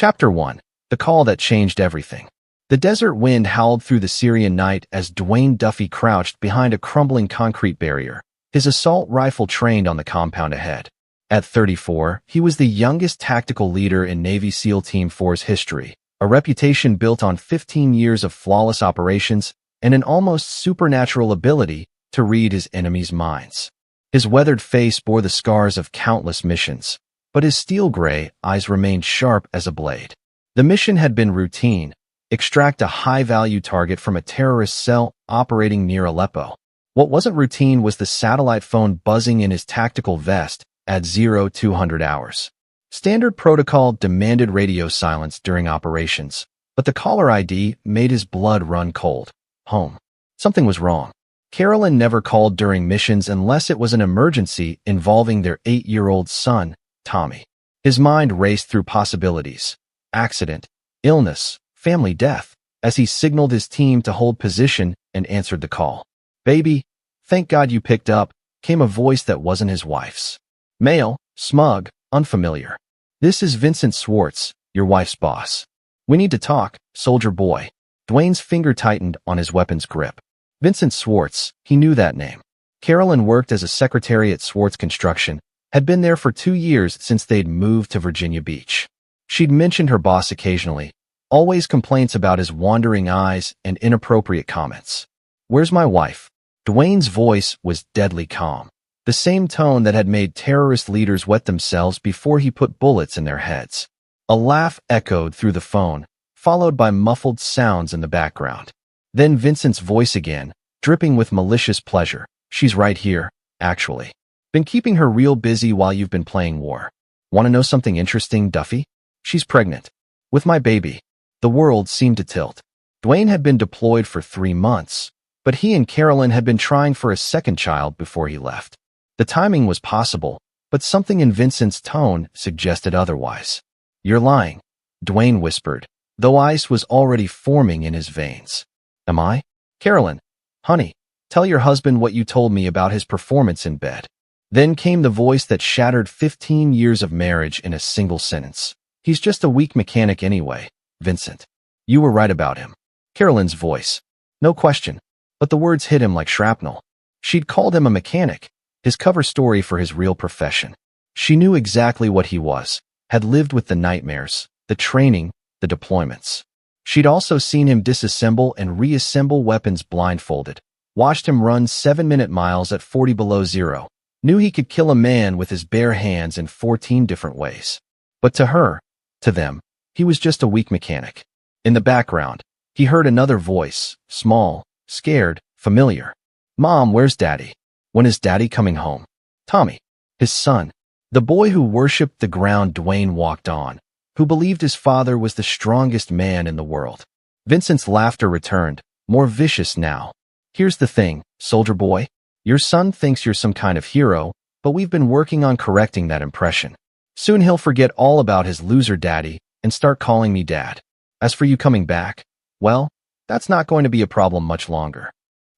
Chapter 1. The Call That Changed Everything. The desert wind howled through the Syrian night as Dwayne Duffy crouched behind a crumbling concrete barrier, his assault rifle trained on the compound ahead. At 34, he was the youngest tactical leader in Navy SEAL Team 4's history, a reputation built on 15 years of flawless operations and an almost supernatural ability to read his enemies' minds. His weathered face bore the scars of countless missions, but his steel-gray eyes remained sharp as a blade. The mission had been routine: extract a high-value target from a terrorist cell operating near Aleppo. What wasn't routine was the satellite phone buzzing in his tactical vest at 0200 hours. Standard protocol demanded radio silence during operations, but the caller ID made his blood run cold. Home. Something was wrong. Carolyn never called during missions unless it was an emergency involving their 8-year-old son, Tommy. His mind raced through possibilities: accident, illness, family death, as he signaled his team to hold position and answered the call. "Baby, thank God you picked up," came a voice that wasn't his wife's. Male, smug, unfamiliar. "This is Vincent Swartz, your wife's boss. We need to talk, soldier boy." Dwayne's finger tightened on his weapon's grip. Vincent Swartz, he knew that name. Carolyn worked as a secretary at Swartz Construction, had been there for 2 years since they'd moved to Virginia Beach. She'd mentioned her boss occasionally, always complaints about his wandering eyes and inappropriate comments. "Where's my wife?" Dwayne's voice was deadly calm, the same tone that had made terrorist leaders wet themselves before he put bullets in their heads. A laugh echoed through the phone, followed by muffled sounds in the background. Then Vincent's voice again, dripping with malicious pleasure. "She's right here, actually. Been keeping her real busy while you've been playing war. Want to know something interesting, Duffy? She's pregnant. With my baby." The world seemed to tilt. Dwayne had been deployed for 3 months, but he and Carolyn had been trying for a second child before he left. The timing was possible, but something in Vincent's tone suggested otherwise. "You're lying," Dwayne whispered, though ice was already forming in his veins. "Am I?" "Carolyn, honey, tell your husband what you told me about his performance in bed." Then came the voice that shattered 15 years of marriage in a single sentence. "He's just a weak mechanic anyway, Vincent. You were right about him." Carolyn's voice. No question, but the words hit him like shrapnel. She'd called him a mechanic, his cover story for his real profession. She knew exactly what he was, had lived with the nightmares, the training, the deployments. She'd also seen him disassemble and reassemble weapons blindfolded, watched him run 7-minute miles at 40 below zero, knew he could kill a man with his bare hands in 14 different ways. But to her, to them, he was just a weak mechanic. In the background, he heard another voice, small, scared, familiar. "Mom, where's Daddy? When is Daddy coming home?" Tommy, his son, the boy who worshipped the ground Dwayne walked on, who believed his father was the strongest man in the world. Vincent's laughter returned, more vicious now. "Here's the thing, soldier boy. Your son thinks you're some kind of hero, but we've been working on correcting that impression. Soon he'll forget all about his loser daddy and start calling me Dad. As for you coming back, well, that's not going to be a problem much longer."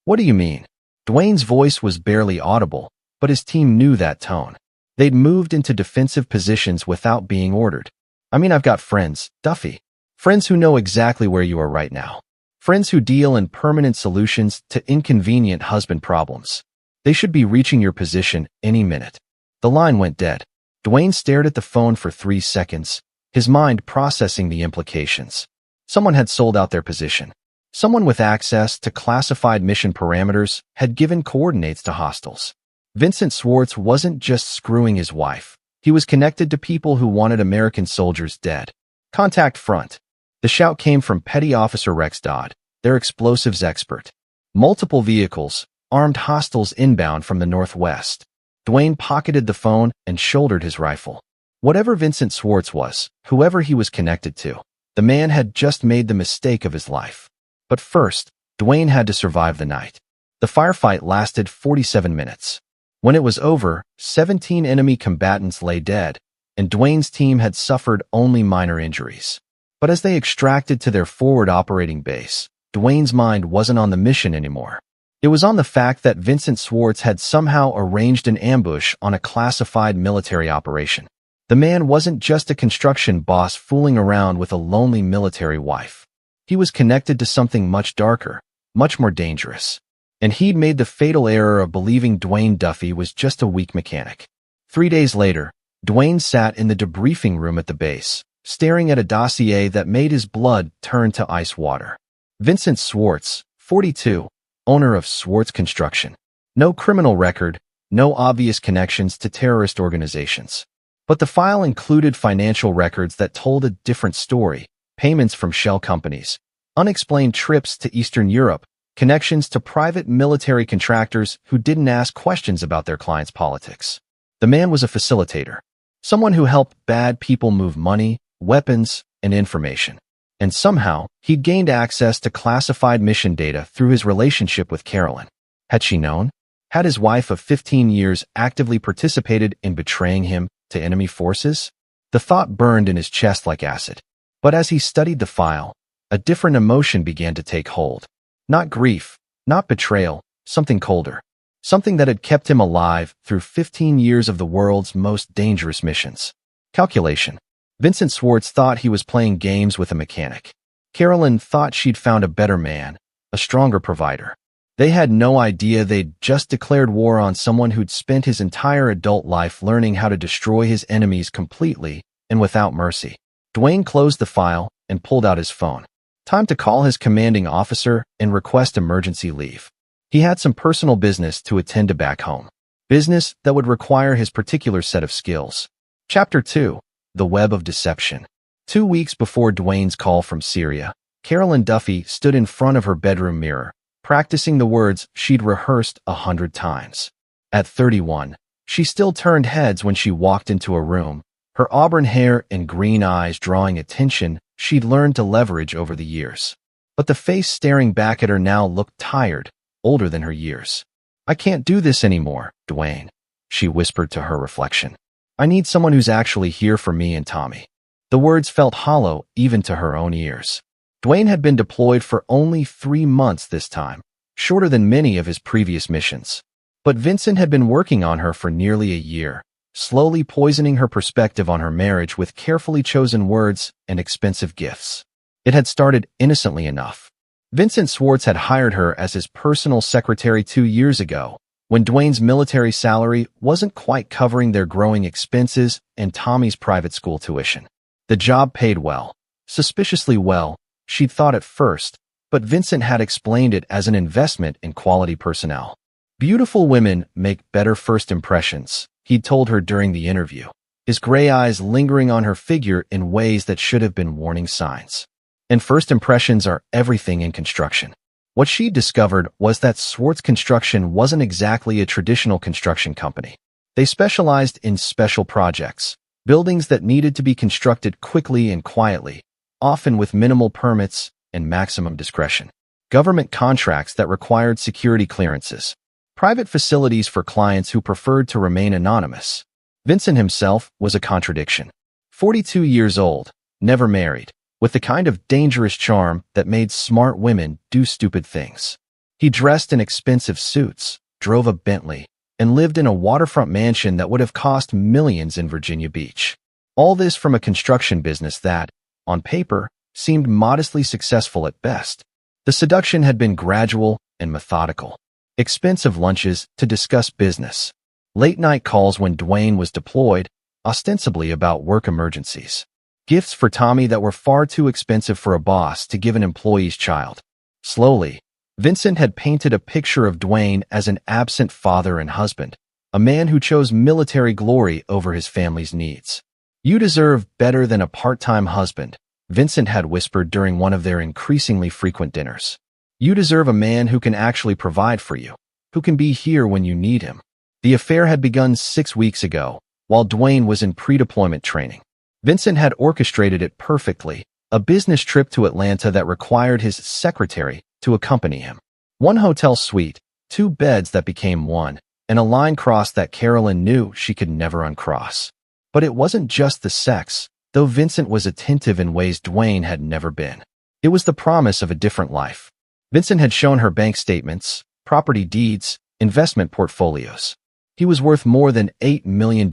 "What do you mean?" Dwayne's voice was barely audible, but his team knew that tone. They'd moved into defensive positions without being ordered. "I mean, I've got friends, Duffy. Friends who know exactly where you are right now. Friends who deal in permanent solutions to inconvenient husband problems. They should be reaching your position any minute." The line went dead. Dwayne stared at the phone for 3 seconds, his mind processing the implications. Someone had sold out their position. Someone with access to classified mission parameters had given coordinates to hostiles. Vincent Swartz wasn't just screwing his wife. He was connected to people who wanted American soldiers dead. "Contact front." The shout came from Petty Officer Rex Dodd, their explosives expert. Multiple vehicles, armed hostiles inbound from the northwest. Dwayne pocketed the phone and shouldered his rifle. Whatever Vincent Swartz was, whoever he was connected to, the man had just made the mistake of his life. But first, Dwayne had to survive the night. The firefight lasted 47 minutes. When it was over, 17 enemy combatants lay dead, and Dwayne's team had suffered only minor injuries. But as they extracted to their forward operating base, Dwayne's mind wasn't on the mission anymore. It was on the fact that Vincent Swartz had somehow arranged an ambush on a classified military operation. The man wasn't just a construction boss fooling around with a lonely military wife. He was connected to something much darker, much more dangerous. And he'd made the fatal error of believing Dwayne Duffy was just a weak mechanic. 3 days later, Dwayne sat in the debriefing room at the base, staring at a dossier that made his blood turn to ice water. Vincent Swartz, 42, owner of Swartz Construction. No criminal record, no obvious connections to terrorist organizations. But the file included financial records that told a different story: payments from shell companies, unexplained trips to Eastern Europe, connections to private military contractors who didn't ask questions about their clients' politics. The man was a facilitator, someone who helped bad people move money, weapons, and information. And somehow, he'd gained access to classified mission data through his relationship with Carolyn. Had she known? Had his wife of 15 years actively participated in betraying him to enemy forces? The thought burned in his chest like acid. But as he studied the file, a different emotion began to take hold. Not grief, not betrayal, something colder. Something that had kept him alive through 15 years of the world's most dangerous missions. Calculation. Vincent Swartz thought he was playing games with a mechanic. Carolyn thought she'd found a better man, a stronger provider. They had no idea they'd just declared war on someone who'd spent his entire adult life learning how to destroy his enemies completely and without mercy. Dwayne closed the file and pulled out his phone. Time to call his commanding officer and request emergency leave. He had some personal business to attend to back home. Business that would require his particular set of skills. Chapter 2. The Web of Deception. 2 weeks before Dwayne's call from Syria, Carolyn Duffy stood in front of her bedroom mirror, practicing the words she'd rehearsed 100 times. At 31, she still turned heads when she walked into a room, her auburn hair and green eyes drawing attention she'd learned to leverage over the years. But the face staring back at her now looked tired, older than her years. "I can't do this anymore, Dwayne," she whispered to her reflection. "I need someone who's actually here for me and Tommy." The words felt hollow even to her own ears. Dwayne had been deployed for only 3 months this time, shorter than many of his previous missions. But Vincent had been working on her for nearly a year, slowly poisoning her perspective on her marriage with carefully chosen words and expensive gifts. It had started innocently enough. Vincent Swartz had hired her as his personal secretary 2 years ago, when Dwayne's military salary wasn't quite covering their growing expenses and Tommy's private school tuition. The job paid well, suspiciously well, she'd thought at first, but Vincent had explained it as an investment in quality personnel. "Beautiful women make better first impressions," he'd told her during the interview, his gray eyes lingering on her figure in ways that should have been warning signs. And first impressions are everything in construction. What she discovered was that Swartz Construction wasn't exactly a traditional construction company. They specialized in special projects, buildings that needed to be constructed quickly and quietly, often with minimal permits and maximum discretion. Government contracts that required security clearances. Private facilities for clients who preferred to remain anonymous. Vincent himself was a contradiction. 42 years old, never married, with the kind of dangerous charm that made smart women do stupid things. He dressed in expensive suits, drove a Bentley, and lived in a waterfront mansion that would have cost millions in Virginia Beach. All this from a construction business that, on paper, seemed modestly successful at best. The seduction had been gradual and methodical. Expensive lunches to discuss business. Late-night calls when Dwayne was deployed, ostensibly about work emergencies. Gifts for Tommy that were far too expensive for a boss to give an employee's child. Slowly, Vincent had painted a picture of Dwayne as an absent father and husband, a man who chose military glory over his family's needs. "You deserve better than a part-time husband," Vincent had whispered during one of their increasingly frequent dinners. "You deserve a man who can actually provide for you, who can be here when you need him." The affair had begun 6 weeks ago, while Dwayne was in pre-deployment training. Vincent had orchestrated it perfectly, a business trip to Atlanta that required his secretary to accompany him. 1 hotel suite, 2 beds that became one, and a line crossed that Carolyn knew she could never uncross. But it wasn't just the sex, though Vincent was attentive in ways Dwayne had never been. It was the promise of a different life. Vincent had shown her bank statements, property deeds, investment portfolios. He was worth more than $8 million,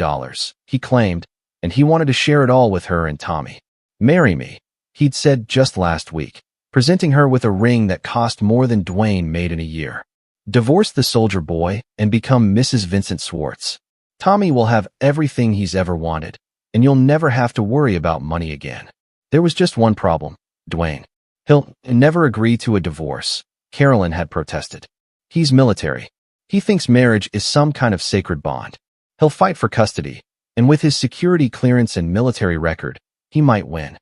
he claimed, and he wanted to share it all with her and Tommy. "Marry me," he'd said just last week, presenting her with a ring that cost more than Dwayne made in a year. "Divorce the soldier boy and become Mrs. Vincent Swartz. Tommy will have everything he's ever wanted, and you'll never have to worry about money again." There was just one problem, Dwayne. "He'll never agree to a divorce," Carolyn had protested. "He's military. He thinks marriage is some kind of sacred bond. He'll fight for custody, and with his security clearance and military record, he might win."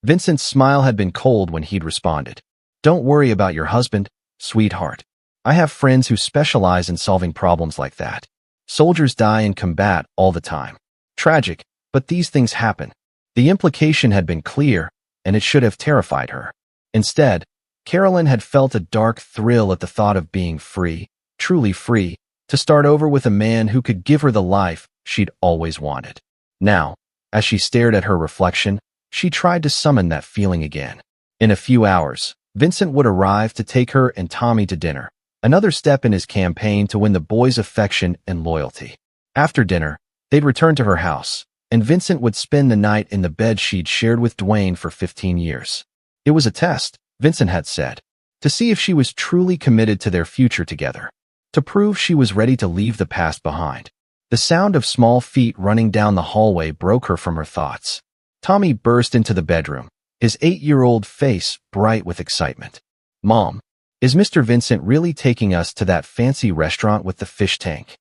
Vincent's smile had been cold when he'd responded. "Don't worry about your husband, sweetheart. I have friends who specialize in solving problems like that. Soldiers die in combat all the time. Tragic, but these things happen." The implication had been clear, and it should have terrified her. Instead, Carolyn had felt a dark thrill at the thought of being free, truly free, to start over with a man who could give her the life she'd always wanted. Now, as she stared at her reflection, she tried to summon that feeling again. In a few hours, Vincent would arrive to take her and Tommy to dinner, another step in his campaign to win the boys' affection and loyalty. After dinner, they'd return to her house, and Vincent would spend the night in the bed she'd shared with Dwayne for 15 years. It was a test, Vincent had said, to see if she was truly committed to their future together, to prove she was ready to leave the past behind. The sound of small feet running down the hallway broke her from her thoughts. Tommy burst into the bedroom, his 8-year-old face bright with excitement. "Mom, is Mr. Vincent really taking us to that fancy restaurant with the fish tank?"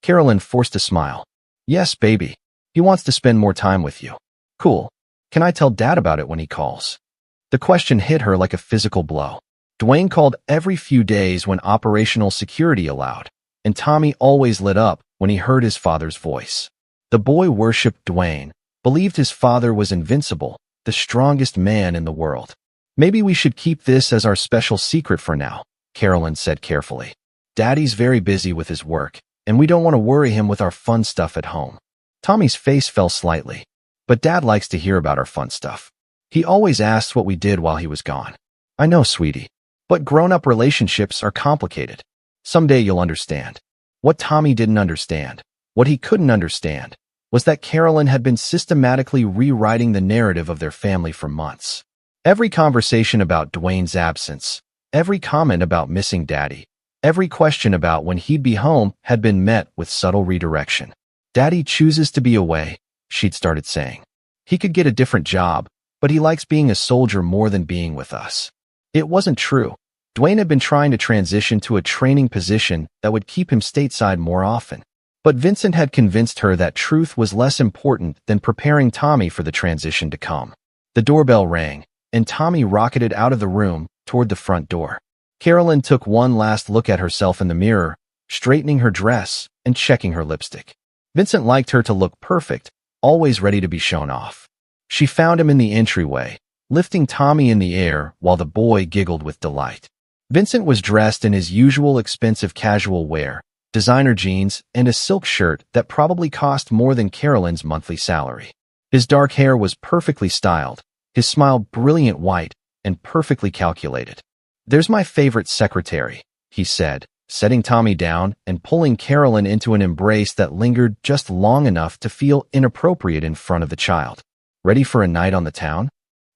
Carolyn forced a smile. "Yes, baby. He wants to spend more time with you." "Cool. Can I tell Dad about it when he calls?" The question hit her like a physical blow. Dwayne called every few days when operational security allowed, and Tommy always lit up when he heard his father's voice. The boy worshipped Dwayne, believed his father was invincible, the strongest man in the world. "Maybe we should keep this as our special secret for now," Carolyn said carefully. "Daddy's very busy with his work, and we don't want to worry him with our fun stuff at home." Tommy's face fell slightly. "But Dad likes to hear about our fun stuff. He always asks what we did while he was gone." "I know, sweetie. But grown-up relationships are complicated. Someday you'll understand." What Tommy didn't understand, what he couldn't understand, was that Carolyn had been systematically rewriting the narrative of their family for months. Every conversation about Dwayne's absence, every comment about missing Daddy, every question about when he'd be home had been met with subtle redirection. "Daddy chooses to be away," she'd started saying. "He could get a different job, but he likes being a soldier more than being with us." It wasn't true. Dwayne had been trying to transition to a training position that would keep him stateside more often. But Vincent had convinced her that truth was less important than preparing Tommy for the transition to come. The doorbell rang, and Tommy rocketed out of the room toward the front door. Carolyn took one last look at herself in the mirror, straightening her dress and checking her lipstick. Vincent liked her to look perfect, always ready to be shown off. She found him in the entryway, lifting Tommy in the air while the boy giggled with delight. Vincent was dressed in his usual expensive casual wear, designer jeans, and a silk shirt that probably cost more than Carolyn's monthly salary. His dark hair was perfectly styled, his smile brilliant white and perfectly calculated. "There's my favorite secretary," he said, setting Tommy down and pulling Carolyn into an embrace that lingered just long enough to feel inappropriate in front of the child. "Ready for a night on the town?"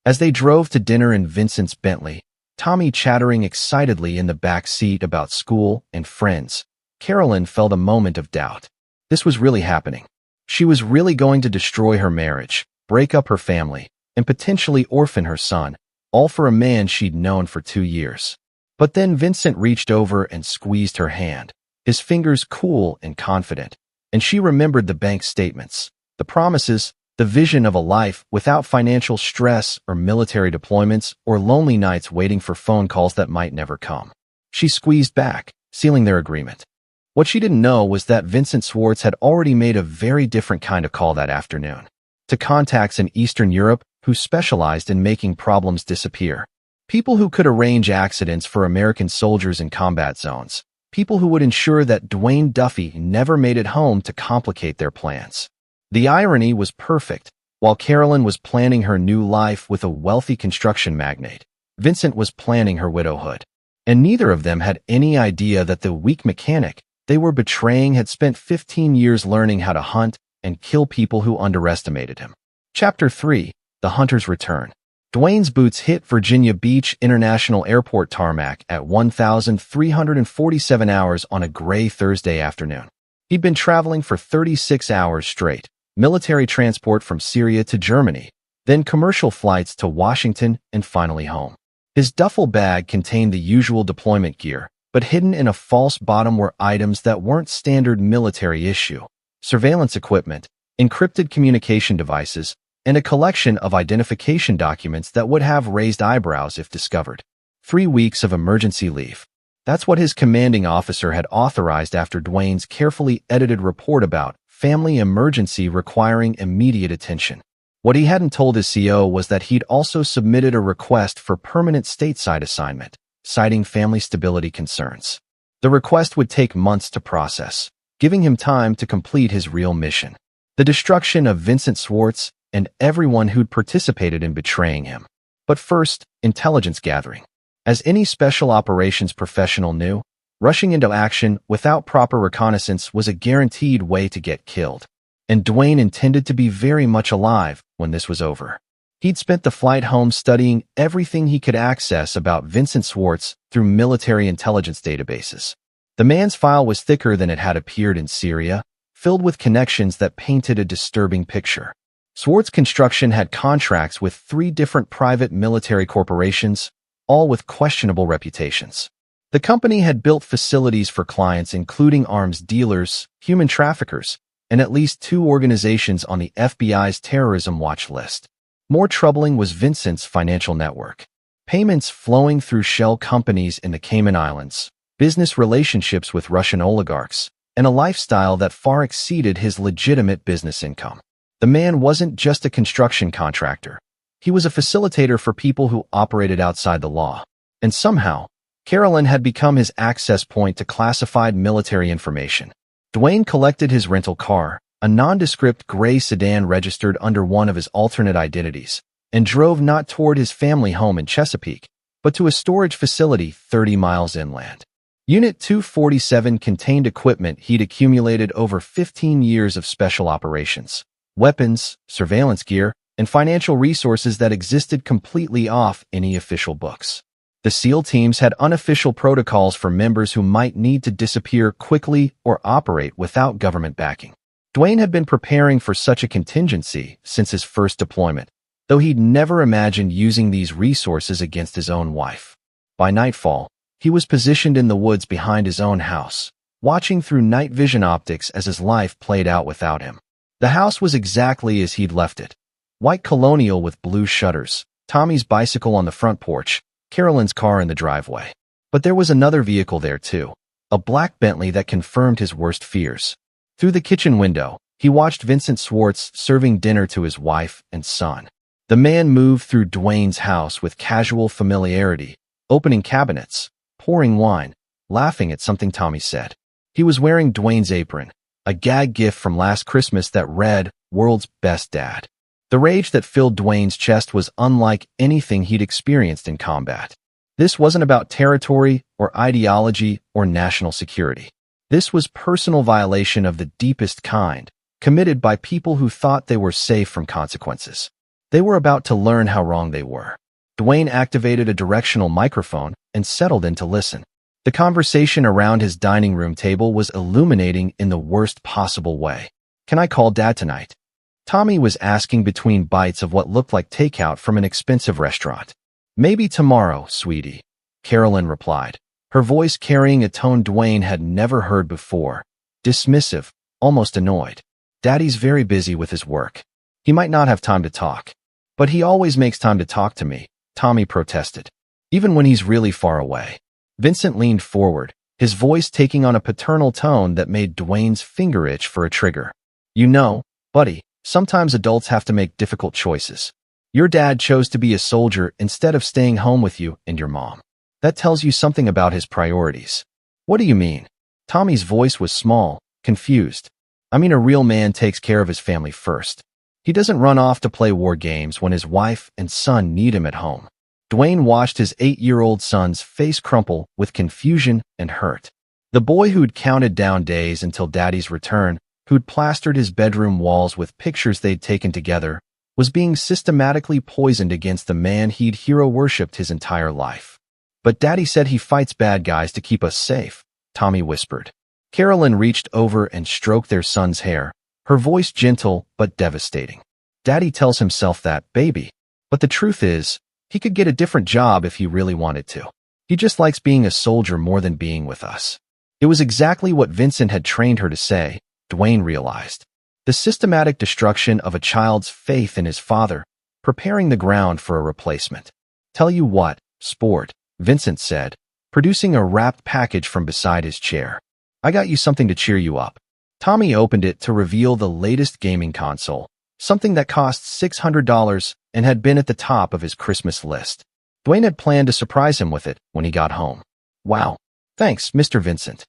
As they drove to dinner in Vincent's Bentley, Tommy chattering excitedly in the back seat about school and friends, Carolyn felt a moment of doubt. This was really happening. She was really going to destroy her marriage, break up her family, and potentially orphan her son, all for a man she'd known for 2 years. But then Vincent reached over and squeezed her hand, his fingers cool and confident, and she remembered the bank statements, the promises, the vision of a life without financial stress or military deployments or lonely nights waiting for phone calls that might never come. She squeezed back, sealing their agreement. What she didn't know was that Vincent Swartz had already made a very different kind of call that afternoon, to contacts in Eastern Europe who specialized in making problems disappear. People who could arrange accidents for American soldiers in combat zones. People who would ensure that Dwayne Duffy never made it home to complicate their plans. The irony was perfect. While Carolyn was planning her new life with a wealthy construction magnate, Vincent was planning her widowhood. And neither of them had any idea that the weak mechanic they were betraying had spent 15 years learning how to hunt, and kill people who underestimated him. Chapter 3. The Hunter's Return. Dwayne's boots hit Virginia Beach International Airport tarmac at 1,347 hours on a gray Thursday afternoon. He'd been traveling for 36 hours straight, military transport from Syria to Germany, then commercial flights to Washington, and finally home. His duffel bag contained the usual deployment gear, but hidden in a false bottom were items that weren't standard military issue: surveillance equipment, encrypted communication devices, and a collection of identification documents that would have raised eyebrows if discovered. 3 weeks of emergency leave. That's what his commanding officer had authorized after Dwayne's carefully edited report about family emergency requiring immediate attention. What he hadn't told his CO was that he'd also submitted a request for permanent stateside assignment, citing family stability concerns. The request would take months to process, giving him time to complete his real mission: the destruction of Vincent Swartz and everyone who'd participated in betraying him. But first, intelligence gathering. As any special operations professional knew, rushing into action without proper reconnaissance was a guaranteed way to get killed. And Dwayne intended to be very much alive when this was over. He'd spent the flight home studying everything he could access about Vincent Swartz through military intelligence databases. The man's file was thicker than it had appeared in Syria, filled with connections that painted a disturbing picture. Swartz Construction had contracts with 3 different private military corporations, all with questionable reputations. The company had built facilities for clients including arms dealers, human traffickers, and at least 2 organizations on the FBI's terrorism watch list. More troubling was Vincent's financial network. Payments flowing through shell companies in the Cayman Islands, business relationships with Russian oligarchs, and a lifestyle that far exceeded his legitimate business income. The man wasn't just a construction contractor. He was a facilitator for people who operated outside the law. And somehow, Carolyn had become his access point to classified military information. Dwayne collected his rental car, a nondescript gray sedan registered under one of his alternate identities, and drove not toward his family home in Chesapeake, but to a storage facility 30 miles inland. Unit 247 contained equipment he'd accumulated over 15 years of special operations, weapons, surveillance gear, and financial resources that existed completely off any official books. The SEAL teams had unofficial protocols for members who might need to disappear quickly or operate without government backing. Dwayne had been preparing for such a contingency since his first deployment, though he'd never imagined using these resources against his own wife. By nightfall, he was positioned in the woods behind his own house, watching through night vision optics as his life played out without him. The house was exactly as he'd left it: white colonial with blue shutters, Tommy's bicycle on the front porch, Carolyn's car in the driveway. But there was another vehicle there too, a black Bentley that confirmed his worst fears. Through the kitchen window, he watched Vincent Swartz serving dinner to his wife and son. The man moved through Dwayne's house with casual familiarity, opening cabinets, pouring wine, laughing at something Tommy said. He was wearing Dwayne's apron, a gag gift from last Christmas that read, "World's Best Dad." The rage that filled Dwayne's chest was unlike anything he'd experienced in combat. This wasn't about territory or ideology or national security. This was personal violation of the deepest kind, committed by people who thought they were safe from consequences. They were about to learn how wrong they were. Dwayne activated a directional microphone and settled in to listen. The conversation around his dining room table was illuminating in the worst possible way. "Can I call Dad tonight?" Tommy was asking between bites of what looked like takeout from an expensive restaurant. "Maybe tomorrow, sweetie," Carolyn replied, her voice carrying a tone Dwayne had never heard before, dismissive, almost annoyed. "Daddy's very busy with his work. He might not have time to talk." "But he always makes time to talk to me," Tommy protested, "even when he's really far away." Vincent leaned forward, his voice taking on a paternal tone that made Dwayne's finger itch for a trigger. "You know, buddy, sometimes adults have to make difficult choices. Your dad chose to be a soldier instead of staying home with you and your mom. That tells you something about his priorities." "What do you mean?" Tommy's voice was small, confused. "I mean, a real man takes care of his family first. He doesn't run off to play war games when his wife and son need him at home." Dwayne watched his 8-year-old son's face crumple with confusion and hurt. The boy who'd counted down days until Daddy's return, who'd plastered his bedroom walls with pictures they'd taken together, was being systematically poisoned against the man he'd hero-worshipped his entire life. "But Daddy said he fights bad guys to keep us safe," Tommy whispered. Carolyn reached over and stroked their son's hair, her voice gentle but devastating. "Daddy tells himself that, baby. But the truth is, he could get a different job if he really wanted to. He just likes being a soldier more than being with us." It was exactly what Vincent had trained her to say, Dwayne realized. The systematic destruction of a child's faith in his father, preparing the ground for a replacement. "Tell you what, sport," Vincent said, producing a wrapped package from beside his chair. "I got you something to cheer you up." Tommy opened it to reveal the latest gaming console, something that cost $600 and had been at the top of his Christmas list. Dwayne had planned to surprise him with it when he got home. "Wow. Thanks, Mr. Vincent."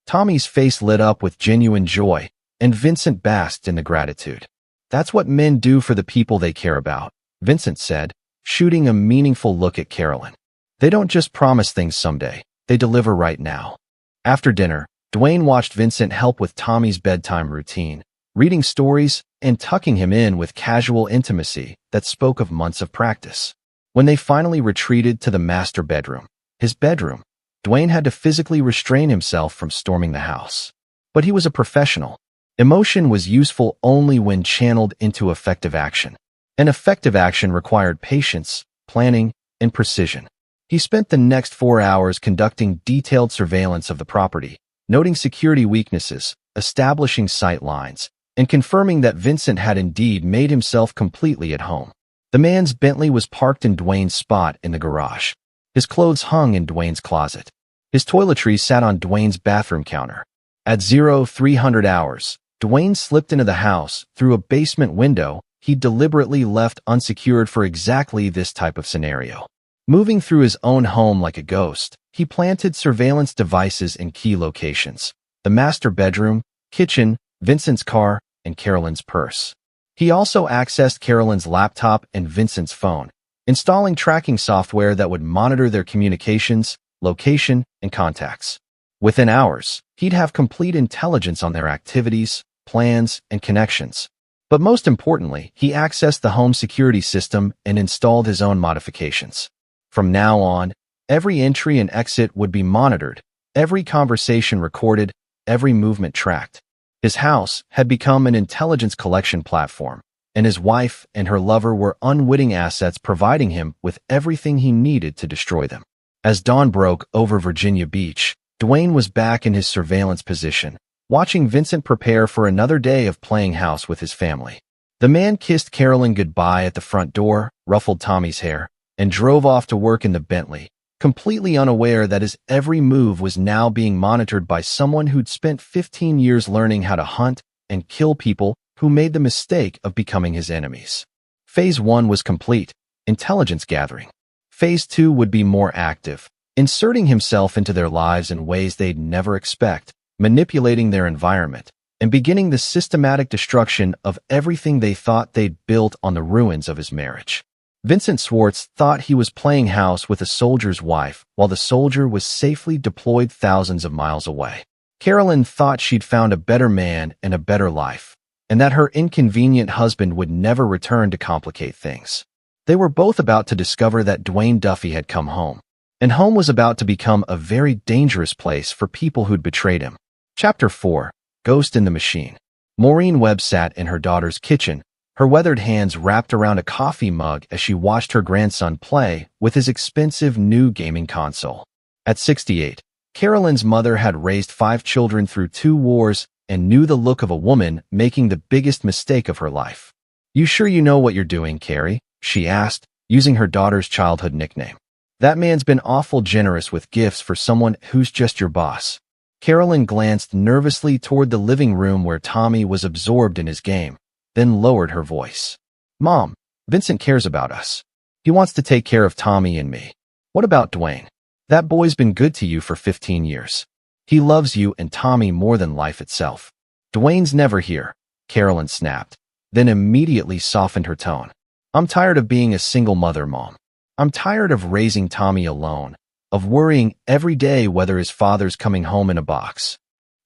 Tommy's face lit up with genuine joy, and Vincent basked in the gratitude. "That's what men do for the people they care about," Vincent said, shooting a meaningful look at Carolyn. "They don't just promise things someday, they deliver right now." After dinner, Dwayne watched Vincent help with Tommy's bedtime routine, reading stories and tucking him in with casual intimacy that spoke of months of practice. When they finally retreated to the master bedroom, his bedroom, Dwayne had to physically restrain himself from storming the house. But he was a professional. Emotion was useful only when channeled into effective action. And effective action required patience, planning, and precision. He spent the next 4 hours conducting detailed surveillance of the property, noting security weaknesses, establishing sight lines, and confirming that Vincent had indeed made himself completely at home. The man's Bentley was parked in Dwayne's spot in the garage. His clothes hung in Dwayne's closet. His toiletries sat on Dwayne's bathroom counter. At 0300 hours, Dwayne slipped into the house through a basement window he deliberately left unsecured for exactly this type of scenario. Moving through his own home like a ghost, he planted surveillance devices in key locations: the master bedroom, kitchen, Vincent's car, and Carolyn's purse. He also accessed Carolyn's laptop and Vincent's phone, installing tracking software that would monitor their communications, location, and contacts. Within hours, he'd have complete intelligence on their activities, plans, and connections. But most importantly, he accessed the home security system and installed his own modifications. From now on, every entry and exit would be monitored, every conversation recorded, every movement tracked. His house had become an intelligence collection platform, and his wife and her lover were unwitting assets providing him with everything he needed to destroy them. As dawn broke over Virginia Beach, Dwayne was back in his surveillance position, watching Vincent prepare for another day of playing house with his family. The man kissed Carolyn goodbye at the front door, ruffled Tommy's hair, and drove off to work in the Bentley, completely unaware that his every move was now being monitored by someone who'd spent 15 years learning how to hunt and kill people who made the mistake of becoming his enemies. Phase 1 was complete, intelligence gathering. Phase 2 would be more active, inserting himself into their lives in ways they'd never expect, manipulating their environment, and beginning the systematic destruction of everything they thought they'd built on the ruins of his marriage. Vincent Schwartz thought he was playing house with a soldier's wife while the soldier was safely deployed thousands of miles away. Carolyn thought she'd found a better man and a better life, and that her inconvenient husband would never return to complicate things. They were both about to discover that Dwayne Duffy had come home, and home was about to become a very dangerous place for people who'd betrayed him. Chapter 4: Ghost in the Machine. Maureen Webb sat in her daughter's kitchen, her weathered hands wrapped around a coffee mug as she watched her grandson play with his expensive new gaming console. At 68, Carolyn's mother had raised 5 children through 2 wars and knew the look of a woman making the biggest mistake of her life. "You sure you know what you're doing, Carrie?" she asked, using her daughter's childhood nickname. "That man's been awful generous with gifts for someone who's just your boss." Carolyn glanced nervously toward the living room where Tommy was absorbed in his game, then lowered her voice. "Mom, Vincent cares about us. He wants to take care of Tommy and me. What about Dwayne? That boy's been good to you for 15 years. He loves you and Tommy more than life itself." "Dwayne's never here," Carolyn snapped, then immediately softened her tone. "I'm tired of being a single mother, Mom. I'm tired of raising Tommy alone, of worrying every day whether his father's coming home in a box."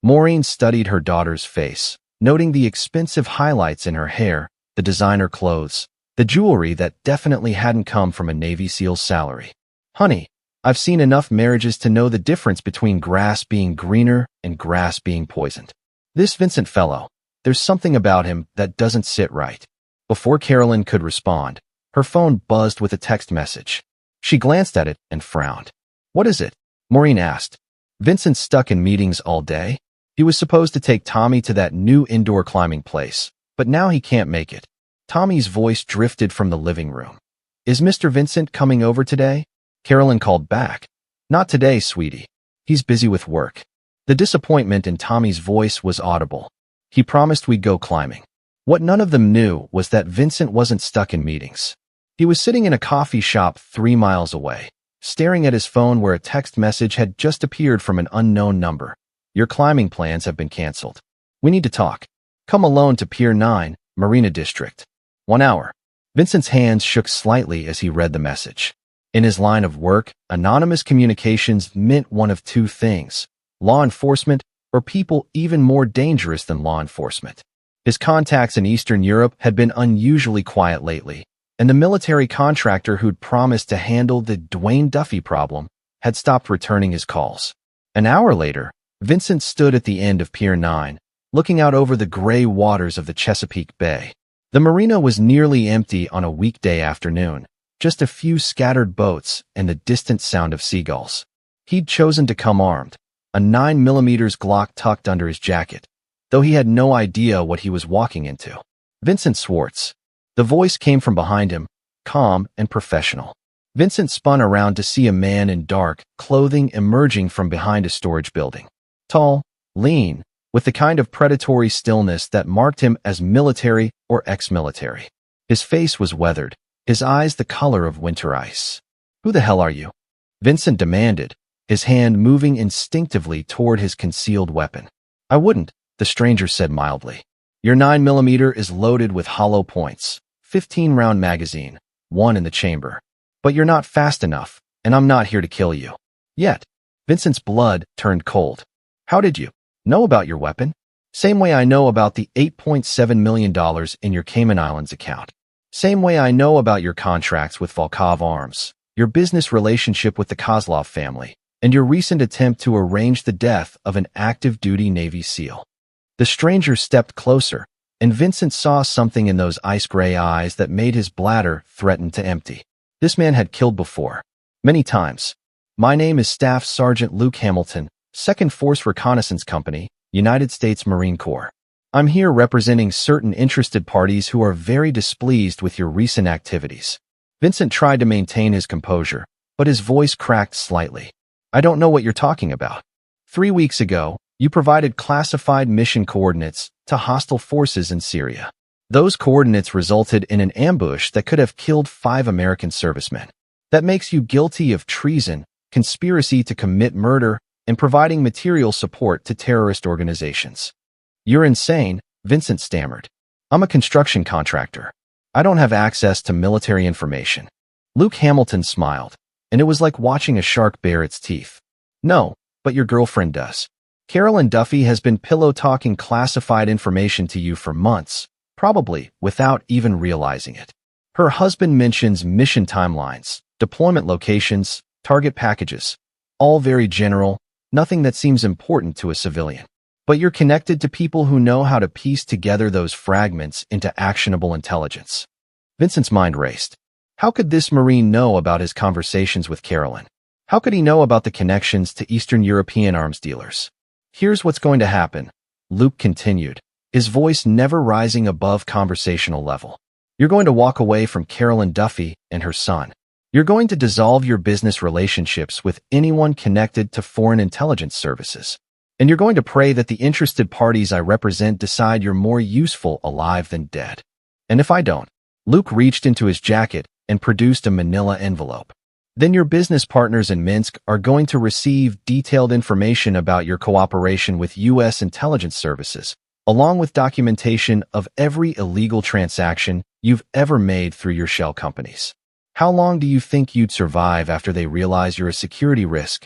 Maureen studied her daughter's face, noting the expensive highlights in her hair, the designer clothes, the jewelry that definitely hadn't come from a Navy SEAL's salary. "Honey, I've seen enough marriages to know the difference between grass being greener and grass being poisoned. This Vincent fellow, there's something about him that doesn't sit right." Before Carolyn could respond, her phone buzzed with a text message. She glanced at it and frowned. "What is it?" Maureen asked. "Vincent's stuck in meetings all day. He was supposed to take Tommy to that new indoor climbing place, but now he can't make it." Tommy's voice drifted from the living room. "Is Mr. Vincent coming over today?" Carolyn called back. "Not today, sweetie. He's busy with work." The disappointment in Tommy's voice was audible. "He promised we'd go climbing." What none of them knew was that Vincent wasn't stuck in meetings. He was sitting in a coffee shop 3 miles away, staring at his phone where a text message had just appeared from an unknown number. "Your climbing plans have been canceled. We need to talk. Come alone to Pier 9, Marina District. 1 hour." Vincent's hands shook slightly as he read the message. In his line of work, anonymous communications meant one of two things: law enforcement or people even more dangerous than law enforcement. His contacts in Eastern Europe had been unusually quiet lately, and the military contractor who'd promised to handle the Dwayne Duffy problem had stopped returning his calls. An hour later, Vincent stood at the end of Pier 9, looking out over the gray waters of the Chesapeake Bay. The marina was nearly empty on a weekday afternoon, just a few scattered boats and the distant sound of seagulls. He'd chosen to come armed, a 9mm Glock tucked under his jacket, though he had no idea what he was walking into. "Vincent Swartz." The voice came from behind him, calm and professional. Vincent spun around to see a man in dark clothing emerging from behind a storage building. Tall, lean, with the kind of predatory stillness that marked him as military or ex-military. His face was weathered, his eyes the color of winter ice. "Who the hell are you?" Vincent demanded, his hand moving instinctively toward his concealed weapon. "I wouldn't," the stranger said mildly. "Your 9mm is loaded with hollow points, 15-round magazine, 1 in the chamber. But you're not fast enough, and I'm not here to kill you. Yet." Vincent's blood turned cold. "How did you know about your weapon?" "Same way I know about the $8.7 million in your Cayman Islands account. Same way I know about your contracts with Volkov Arms, your business relationship with the Kozlov family, and your recent attempt to arrange the death of an active-duty Navy SEAL." The stranger stepped closer, and Vincent saw something in those ice-gray eyes that made his bladder threaten to empty. This man had killed before, many times. "My name is Staff Sergeant Luke Hamilton, 2nd Force Reconnaissance Company, United States Marine Corps. I'm here representing certain interested parties who are very displeased with your recent activities." Vincent tried to maintain his composure, but his voice cracked slightly. "I don't know what you're talking about. 3 weeks ago, you provided classified mission coordinates to hostile forces in Syria. Those coordinates resulted in an ambush that could have killed 5 American servicemen. That makes you guilty of treason, conspiracy to commit murder, and providing material support to terrorist organizations." "You're insane," Vincent stammered. "I'm a construction contractor. I don't have access to military information." Luke Hamilton smiled, and it was like watching a shark bare its teeth. "No, but your girlfriend does. Carolyn Duffy has been pillow-talking classified information to you for months, probably without even realizing it. Her husband mentions mission timelines, deployment locations, target packages, all very general, nothing that seems important to a civilian. But you're connected to people who know how to piece together those fragments into actionable intelligence." Vincent's mind raced. How could this Marine know about his conversations with Carolyn? How could he know about the connections to Eastern European arms dealers? "Here's what's going to happen," Luke continued, his voice never rising above conversational level. "You're going to walk away from Carolyn Duffy and her son. You're going to dissolve your business relationships with anyone connected to foreign intelligence services. And you're going to pray that the interested parties I represent decide you're more useful alive than dead. And if I don't," Luke reached into his jacket and produced a manila envelope, "then your business partners in Minsk are going to receive detailed information about your cooperation with U.S. intelligence services, along with documentation of every illegal transaction you've ever made through your shell companies. How long do you think you'd survive after they realize you're a security risk?"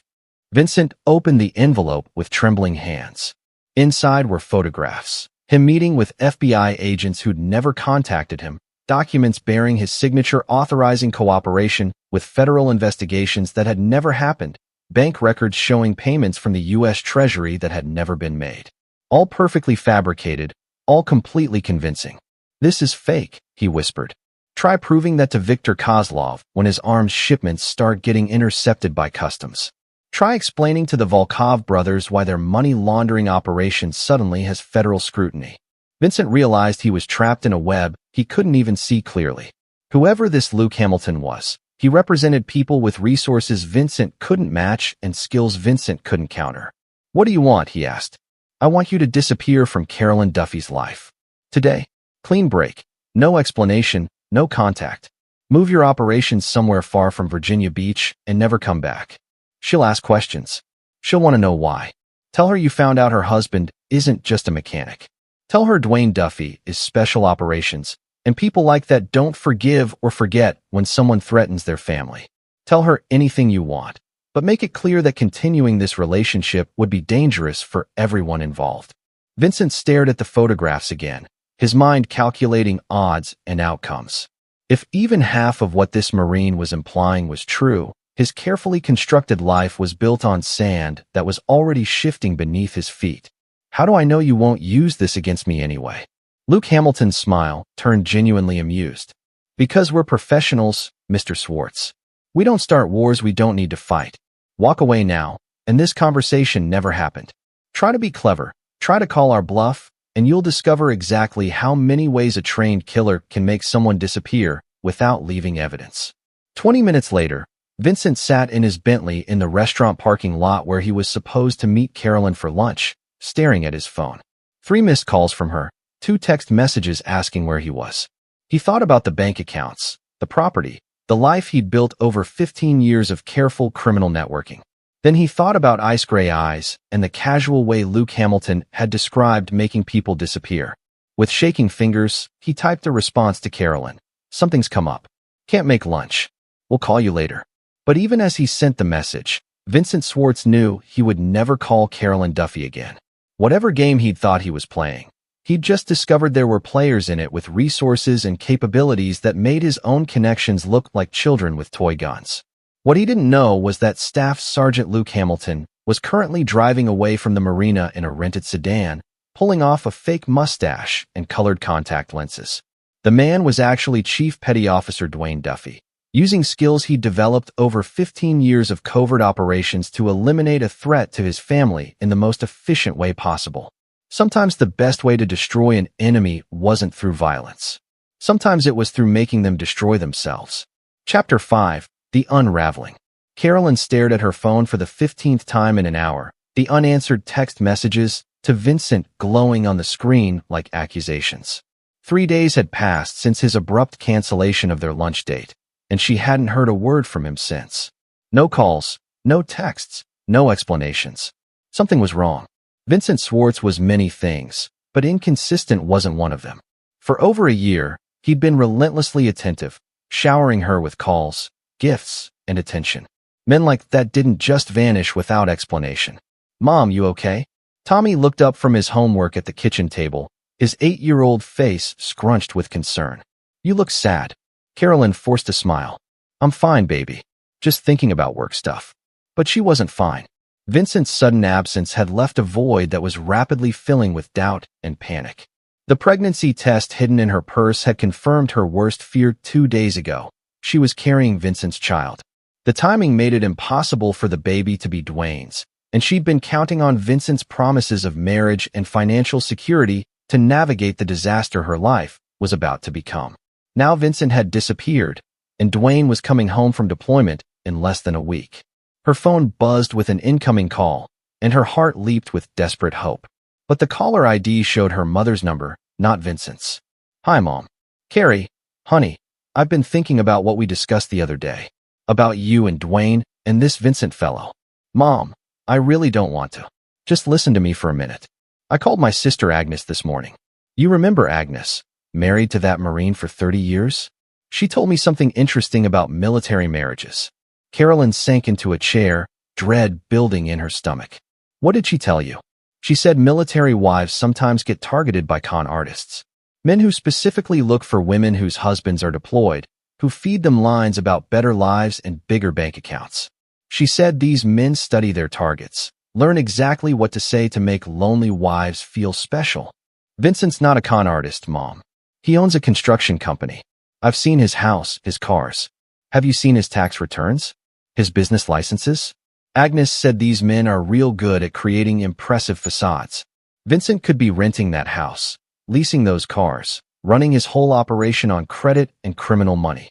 Vincent opened the envelope with trembling hands. Inside were photographs, Him meeting with FBI agents who'd never contacted him, documents bearing his signature authorizing cooperation with federal investigations that had never happened, bank records showing payments from the U.S. Treasury that had never been made. All perfectly fabricated, all completely convincing. "This is fake," he whispered. "Try proving that to Viktor Kozlov when his arms shipments start getting intercepted by customs. Try explaining to the Volkov brothers why their money laundering operation suddenly has federal scrutiny." Vincent realized he was trapped in a web he couldn't even see clearly. Whoever this Luke Hamilton was, he represented people with resources Vincent couldn't match and skills Vincent couldn't counter. "What do you want?" he asked. "I want you to disappear from Carolyn Duffy's life. Today. Clean break. No explanation, no contact. Move your operations somewhere far from Virginia Beach and never come back. She'll ask questions. She'll want to know why. Tell her you found out her husband isn't just a mechanic. Tell her Dwayne Duffy is special operations, and people like that don't forgive or forget when someone threatens their family. Tell her anything you want, but make it clear that continuing this relationship would be dangerous for everyone involved." Vincent stared at the photographs again, his mind calculating odds and outcomes. If even half of what this Marine was implying was true, his carefully constructed life was built on sand that was already shifting beneath his feet. "How do I know you won't use this against me anyway?" Luke Hamilton's smile turned genuinely amused. "Because we're professionals, Mr. Swartz. We don't start wars we don't need to fight. Walk away now, and this conversation never happened. Try to be clever, try to call our bluff, and you'll discover exactly how many ways a trained killer can make someone disappear without leaving evidence." 20 minutes later, Vincent sat in his Bentley in the restaurant parking lot where he was supposed to meet Carolyn for lunch, staring at his phone. 3 missed calls from her, 2 text messages asking where he was. He thought about the bank accounts, the property, the life he'd built over 15 years of careful criminal networking. Then he thought about ice gray eyes and the casual way Luke Hamilton had described making people disappear. With shaking fingers, he typed a response to Carolyn. "Something's come up. Can't make lunch. We'll call you later." But even as he sent the message, Vincent Swartz knew he would never call Carolyn Duffy again. Whatever game he'd thought he was playing, he'd just discovered there were players in it with resources and capabilities that made his own connections look like children with toy guns. What he didn't know was that Staff Sergeant Luke Hamilton was currently driving away from the marina in a rented sedan, pulling off a fake mustache and colored contact lenses. The man was actually Chief Petty Officer Dwayne Duffy, using skills he'd developed over 15 years of covert operations to eliminate a threat to his family in the most efficient way possible. Sometimes the best way to destroy an enemy wasn't through violence. Sometimes it was through making them destroy themselves. Chapter 5. The Unraveling. Carolyn stared at her phone for the 15th time in an hour, the unanswered text messages to Vincent glowing on the screen like accusations. 3 days had passed since his abrupt cancellation of their lunch date, and she hadn't heard a word from him since. No calls, no texts, no explanations. Something was wrong. Vincent Swartz was many things, but inconsistent wasn't one of them. For over a year, he'd been relentlessly attentive, showering her with calls, gifts, and attention. Men like that didn't just vanish without explanation. "Mom, you okay?" Tommy looked up from his homework at the kitchen table, his 8-year-old face scrunched with concern. "You look sad." Carolyn forced a smile. "I'm fine, baby. Just thinking about work stuff." But she wasn't fine. Vincent's sudden absence had left a void that was rapidly filling with doubt and panic. The pregnancy test hidden in her purse had confirmed her worst fear 2 days ago. She was carrying Vincent's child. The timing made it impossible for the baby to be Dwayne's, and she'd been counting on Vincent's promises of marriage and financial security to navigate the disaster her life was about to become. Now Vincent had disappeared, and Dwayne was coming home from deployment in less than a week. Her phone buzzed with an incoming call, and her heart leaped with desperate hope. But the caller ID showed her mother's number, not Vincent's. "Hi, Mom. Carrie, honey, I've been thinking about what we discussed the other day. About you and Dwayne and this Vincent fellow. Mom, I really don't want to. Just listen to me for a minute. I called my sister Agnes this morning. You remember Agnes, married to that Marine for 30 years? She told me something interesting about military marriages." Carolyn sank into a chair, dread building in her stomach. "What did she tell you?" She said military wives sometimes get targeted by con artists. Men who specifically look for women whose husbands are deployed, who feed them lines about better lives and bigger bank accounts. She said these men study their targets, learn exactly what to say to make lonely wives feel special. Vincent's not a con artist, Mom. He owns a construction company. I've seen his house, his cars. Have you seen his tax returns? His business licenses? Agnes said these men are real good at creating impressive facades. Vincent could be renting that house, leasing those cars, running his whole operation on credit and criminal money.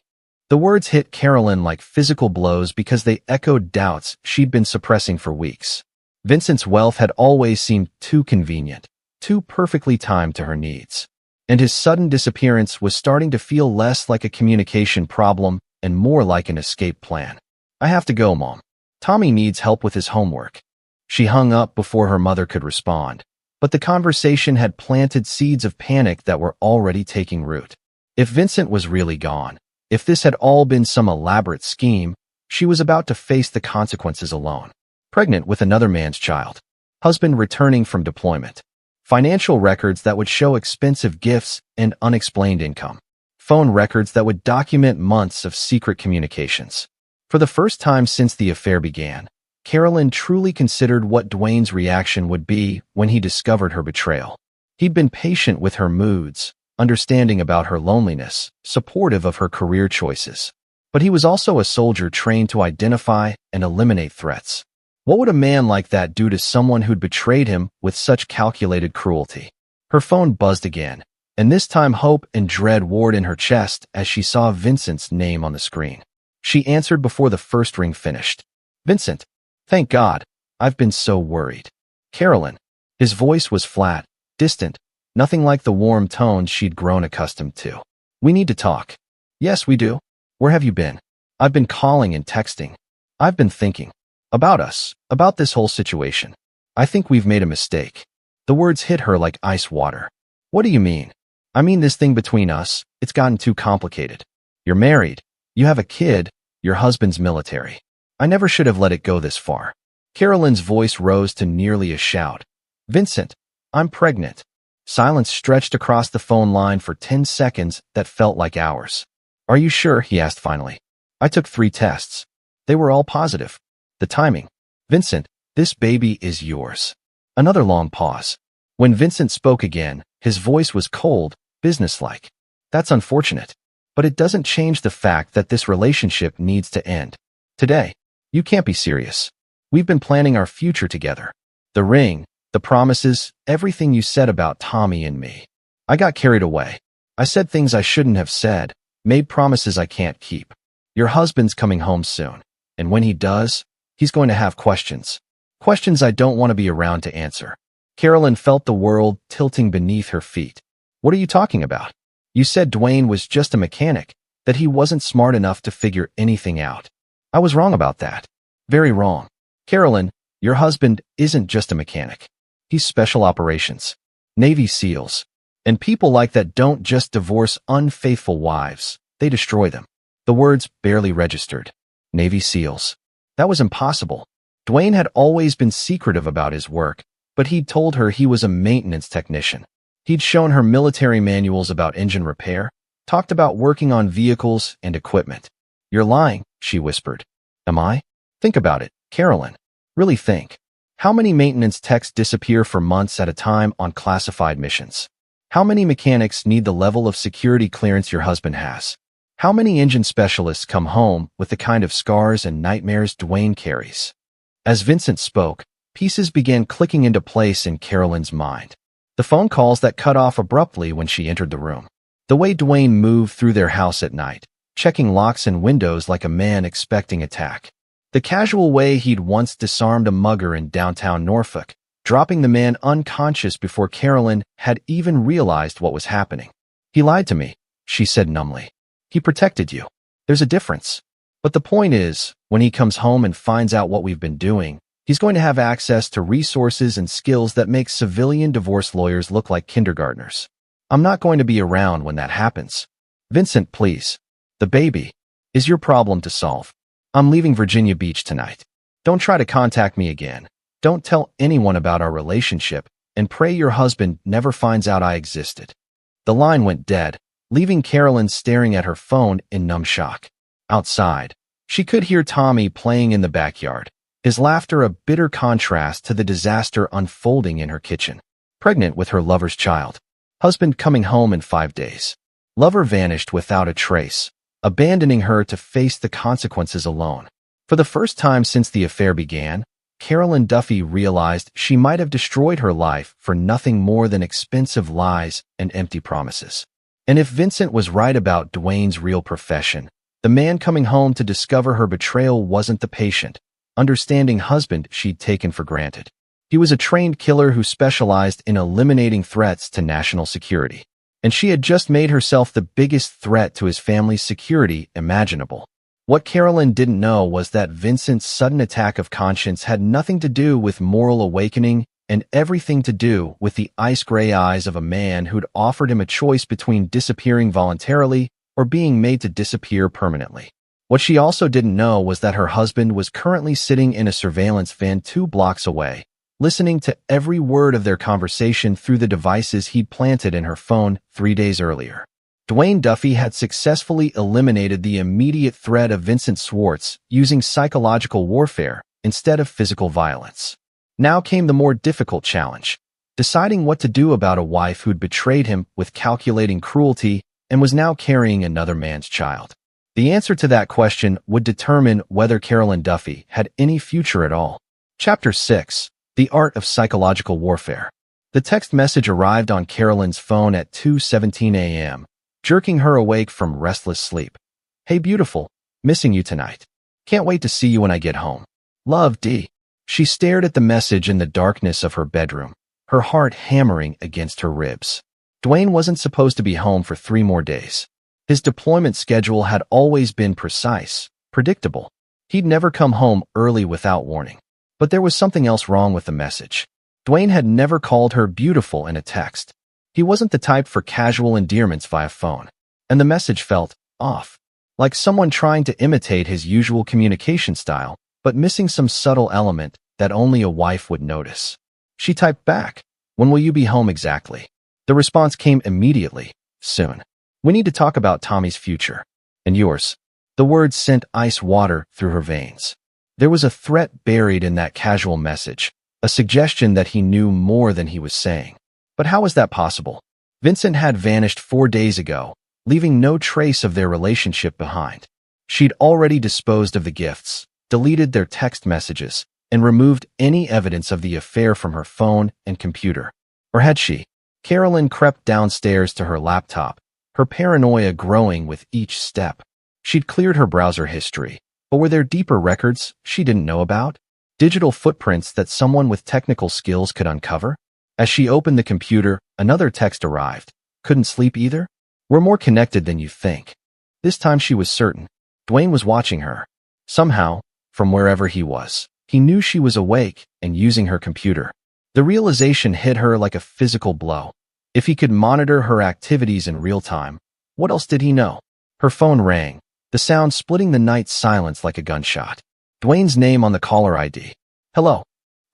The words hit Carolyn like physical blows because they echoed doubts she'd been suppressing for weeks. Vincent's wealth had always seemed too convenient, too perfectly timed to her needs. And his sudden disappearance was starting to feel less like a communication problem and more like an escape plan. I have to go, Mom. Tommy needs help with his homework. She hung up before her mother could respond, but the conversation had planted seeds of panic that were already taking root. If Vincent was really gone, if this had all been some elaborate scheme, she was about to face the consequences alone. Pregnant with another man's child. Husband returning from deployment. Financial records that would show expensive gifts and unexplained income. Phone records that would document months of secret communications. For the first time since the affair began, Carolyn truly considered what Dwayne's reaction would be when he discovered her betrayal. He'd been patient with her moods, understanding about her loneliness, supportive of her career choices. But he was also a soldier trained to identify and eliminate threats. What would a man like that do to someone who'd betrayed him with such calculated cruelty? Her phone buzzed again, and this time hope and dread warred in her chest as she saw Vincent's name on the screen. She answered before the first ring finished. Vincent. Thank God. I've been so worried. Carolyn. His voice was flat, distant, nothing like the warm tones she'd grown accustomed to. We need to talk. Yes, we do. Where have you been? I've been calling and texting. I've been thinking. About us, about this whole situation. I think we've made a mistake. The words hit her like ice water. What do you mean? I mean this thing between us, it's gotten too complicated. You're married. You have a kid, your husband's military. I never should have let it go this far. Carolyn's voice rose to nearly a shout. Vincent, I'm pregnant. Silence stretched across the phone line for 10 seconds that felt like hours. Are you sure? He asked finally. I took 3 tests. They were all positive. The timing. Vincent, this baby is yours. Another long pause. When Vincent spoke again, his voice was cold, businesslike. That's unfortunate. But it doesn't change the fact that this relationship needs to end. Today. You can't be serious. We've been planning our future together. The ring, the promises, everything you said about Tommy and me. I got carried away. I said things I shouldn't have said, made promises I can't keep. Your husband's coming home soon. And when he does, he's going to have questions. Questions I don't want to be around to answer. Carolyn felt the world tilting beneath her feet. What are you talking about? You said Dwayne was just a mechanic, that he wasn't smart enough to figure anything out. I was wrong about that. Very wrong. Carolyn, your husband isn't just a mechanic. He's special operations. Navy SEALs. And people like that don't just divorce unfaithful wives. They destroy them. The words barely registered. Navy SEALs. That was impossible. Dwayne had always been secretive about his work, but he'd told her he was a maintenance technician. He'd shown her military manuals about engine repair, talked about working on vehicles and equipment. You're lying, she whispered. Am I? Think about it, Carolyn. Really think. How many maintenance techs disappear for months at a time on classified missions? How many mechanics need the level of security clearance your husband has? How many engine specialists come home with the kind of scars and nightmares Dwayne carries? As Vincent spoke, pieces began clicking into place in Carolyn's mind. The phone calls that cut off abruptly when she entered the room. The way Dwayne moved through their house at night, checking locks and windows like a man expecting attack. The casual way he'd once disarmed a mugger in downtown Norfolk, dropping the man unconscious before Carolyn had even realized what was happening. He lied to me, she said numbly. He protected you. There's a difference. But the point is, when he comes home and finds out what we've been doing, he's going to have access to resources and skills that make civilian divorce lawyers look like kindergartners. I'm not going to be around when that happens. Vincent, please. The baby is your problem to solve. I'm leaving Virginia Beach tonight. Don't try to contact me again. Don't tell anyone about our relationship, and pray your husband never finds out I existed." The line went dead, leaving Carolyn staring at her phone in numb shock. Outside, she could hear Tommy playing in the backyard, his laughter a bitter contrast to the disaster unfolding in her kitchen. Pregnant with her lover's child. Husband coming home in 5 days. Lover vanished without a trace, abandoning her to face the consequences alone. For the first time since the affair began, Carolyn Duffy realized she might have destroyed her life for nothing more than expensive lies and empty promises. And if Vincent was right about Dwayne's real profession, the man coming home to discover her betrayal wasn't the patient, understanding husband she'd taken for granted. He was a trained killer who specialized in eliminating threats to national security. And she had just made herself the biggest threat to his family's security imaginable. What Carolyn didn't know was that Vincent's sudden attack of conscience had nothing to do with moral awakening and everything to do with the ice-gray eyes of a man who'd offered him a choice between disappearing voluntarily or being made to disappear permanently. What she also didn't know was that her husband was currently sitting in a surveillance van 2 blocks away, listening to every word of their conversation through the devices he'd planted in her phone 3 days earlier. Dwayne Duffy had successfully eliminated the immediate threat of Vincent Swartz using psychological warfare instead of physical violence. Now came the more difficult challenge, deciding what to do about a wife who'd betrayed him with calculating cruelty and was now carrying another man's child. The answer to that question would determine whether Carolyn Duffy had any future at all. Chapter 6. The Art of Psychological Warfare. The text message arrived on Carolyn's phone at 2:17 a.m., jerking her awake from restless sleep. "Hey beautiful, missing you tonight. Can't wait to see you when I get home. Love, D." She stared at the message in the darkness of her bedroom, her heart hammering against her ribs. Dwayne wasn't supposed to be home for 3 more days. His deployment schedule had always been precise, predictable. He'd never come home early without warning. But there was something else wrong with the message. Dwayne had never called her beautiful in a text. He wasn't the type for casual endearments via phone. And the message felt off, like someone trying to imitate his usual communication style, but missing some subtle element that only a wife would notice. She typed back, "When will you be home exactly?" The response came immediately, "Soon. We need to talk about Tommy's future. And yours." The words sent ice water through her veins. There was a threat buried in that casual message, a suggestion that he knew more than he was saying. But how was that possible? Vincent had vanished 4 days ago, leaving no trace of their relationship behind. She'd already disposed of the gifts, deleted their text messages, and removed any evidence of the affair from her phone and computer. Or had she? Carolyn crept downstairs to her laptop, her paranoia growing with each step. She'd cleared her browser history, but were there deeper records she didn't know about? Digital footprints that someone with technical skills could uncover? As she opened the computer, another text arrived. "Couldn't sleep either? We're more connected than you think." This time she was certain. Dwayne was watching her. Somehow, from wherever he was, he knew she was awake and using her computer. The realization hit her like a physical blow. If he could monitor her activities in real time, what else did he know? Her phone rang, the sound splitting the night's silence like a gunshot. Dwayne's name on the caller ID. "Hello."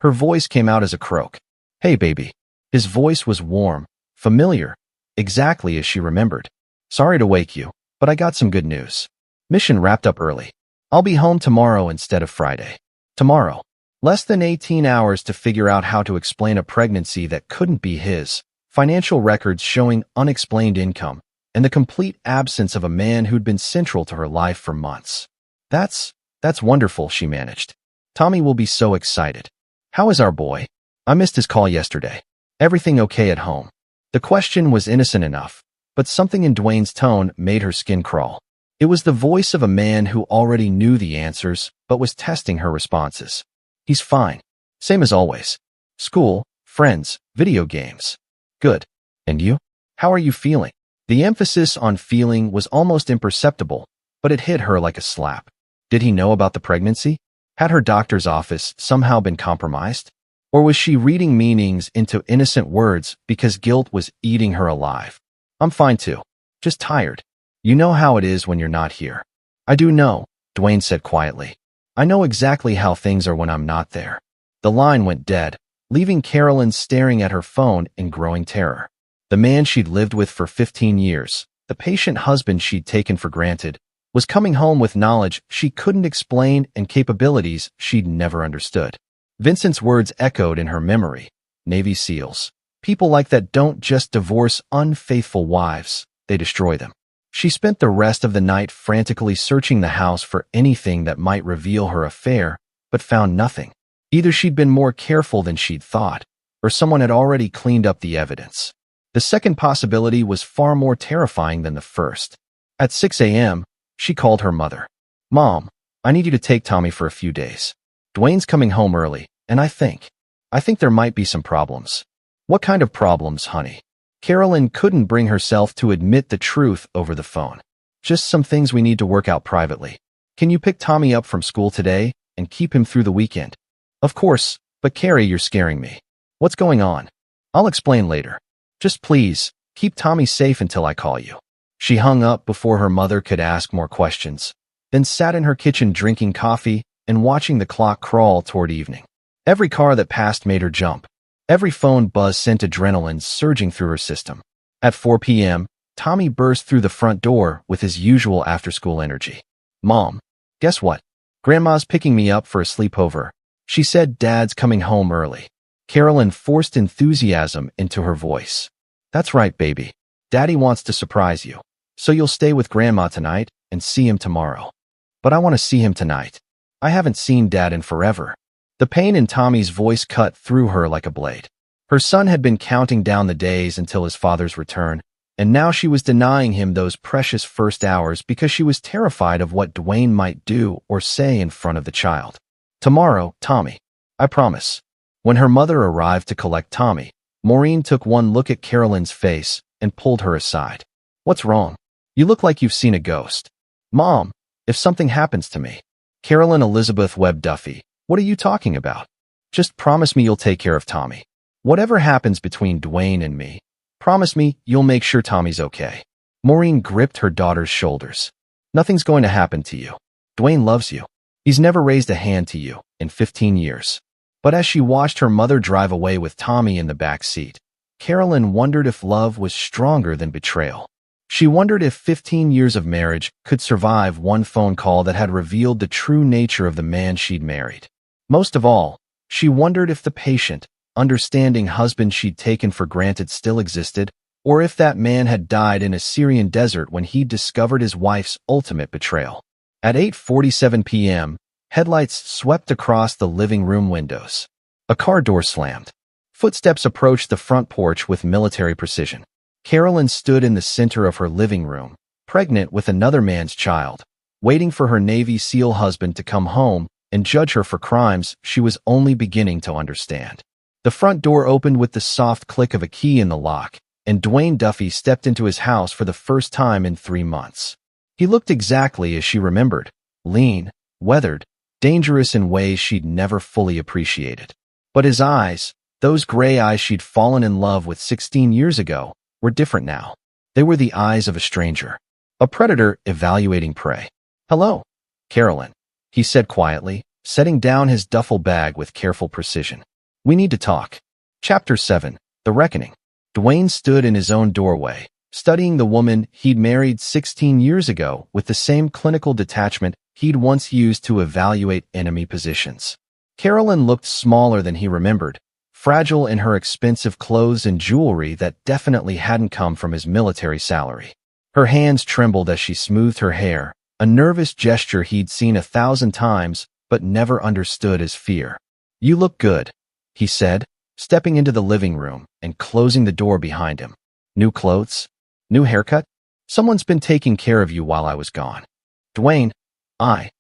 Her voice came out as a croak. "Hey, baby." His voice was warm, familiar, exactly as she remembered. "Sorry to wake you, but I got some good news. Mission wrapped up early. I'll be home tomorrow instead of Friday." Tomorrow. Less than 18 hours to figure out how to explain a pregnancy that couldn't be his, financial records showing unexplained income, and the complete absence of a man who'd been central to her life for months. That's wonderful, she managed. Tommy will be so excited. "How is our boy? I missed his call yesterday. Everything okay at home?" The question was innocent enough, but something in Dwayne's tone made her skin crawl. It was the voice of a man who already knew the answers, but was testing her responses. "He's fine. Same as always. School, friends, video games. Good. And you? How are you feeling?" The emphasis on feeling was almost imperceptible, but it hit her like a slap. Did he know about the pregnancy? Had her doctor's office somehow been compromised? Or was she reading meanings into innocent words because guilt was eating her alive? "I'm fine too. Just tired. You know how it is when you're not here." "I do know," Dwayne said quietly. "I know exactly how things are when I'm not there." The line went dead, leaving Carolyn staring at her phone in growing terror. The man she'd lived with for 15 years, the patient husband she'd taken for granted, was coming home with knowledge she couldn't explain and capabilities she'd never understood. Vincent's words echoed in her memory. Navy SEALs. People like that don't just divorce unfaithful wives, they destroy them. She spent the rest of the night frantically searching the house for anything that might reveal her affair, but found nothing. Either she'd been more careful than she'd thought, or someone had already cleaned up the evidence. The second possibility was far more terrifying than the first. At 6 a.m., she called her mother. "Mom, I need you to take Tommy for a few days. Dwayne's coming home early, and I think there might be some problems." "What kind of problems, honey?" Carolyn couldn't bring herself to admit the truth over the phone. "Just some things we need to work out privately. Can you pick Tommy up from school today and keep him through the weekend?" "Of course, but Carrie, you're scaring me." "What's going on?" "I'll explain later. Just please, keep Tommy safe until I call you." She hung up before her mother could ask more questions, then sat in her kitchen drinking coffee and watching the clock crawl toward evening. Every car that passed made her jump. Every phone buzz sent adrenaline surging through her system. At 4 p.m., Tommy burst through the front door with his usual after-school energy. "Mom, guess what? Grandma's picking me up for a sleepover. She said Dad's coming home early." Carolyn forced enthusiasm into her voice. "That's right, baby. Daddy wants to surprise you. So you'll stay with Grandma tonight and see him tomorrow." "But I want to see him tonight. I haven't seen Dad in forever." The pain in Tommy's voice cut through her like a blade. Her son had been counting down the days until his father's return, and now she was denying him those precious first hours because she was terrified of what Dwayne might do or say in front of the child. "Tomorrow, Tommy. I promise." When her mother arrived to collect Tommy, Maureen took one look at Carolyn's face and pulled her aside. "What's wrong? You look like you've seen a ghost." "Mom, if something happens to me." "Carolyn Elizabeth Webb Duffy, what are you talking about? Just promise me you'll take care of Tommy. Whatever happens between Dwayne and me, promise me you'll make sure Tommy's okay." Maureen gripped her daughter's shoulders. "Nothing's going to happen to you. Dwayne loves you. He's never raised a hand to you in 15 years. But as she watched her mother drive away with Tommy in the back seat, Carolyn wondered if love was stronger than betrayal. She wondered if 15 years of marriage could survive one phone call that had revealed the true nature of the man she'd married. Most of all, she wondered if the patient, understanding husband she'd taken for granted still existed, or if that man had died in a Syrian desert when he discovered his wife's ultimate betrayal. At 8:47 p.m., headlights swept across the living room windows. A car door slammed. Footsteps approached the front porch with military precision. Carolyn stood in the center of her living room, pregnant with another man's child, waiting for her Navy SEAL husband to come home and judge her for crimes she was only beginning to understand. The front door opened with the soft click of a key in the lock, and Dwayne Duffy stepped into his house for the first time in 3 months. He looked exactly as she remembered, lean, weathered, dangerous in ways she'd never fully appreciated. But his eyes, those gray eyes she'd fallen in love with 16 years ago, were different now. They were the eyes of a stranger, a predator evaluating prey. "Hello, Carolyn," he said quietly, setting down his duffel bag with careful precision. "We need to talk." Chapter 7, The Reckoning. Dwayne stood in his own doorway, studying the woman he'd married 16 years ago with the same clinical detachment he'd once used to evaluate enemy positions. Carolyn looked smaller than he remembered, fragile in her expensive clothes and jewelry that definitely hadn't come from his military salary. Her hands trembled as she smoothed her hair, a nervous gesture he'd seen 1,000 times but never understood as fear. "You look good," he said, stepping into the living room and closing the door behind him. "New clothes? New haircut? Someone's been taking care of you while I was gone." "Dwayne,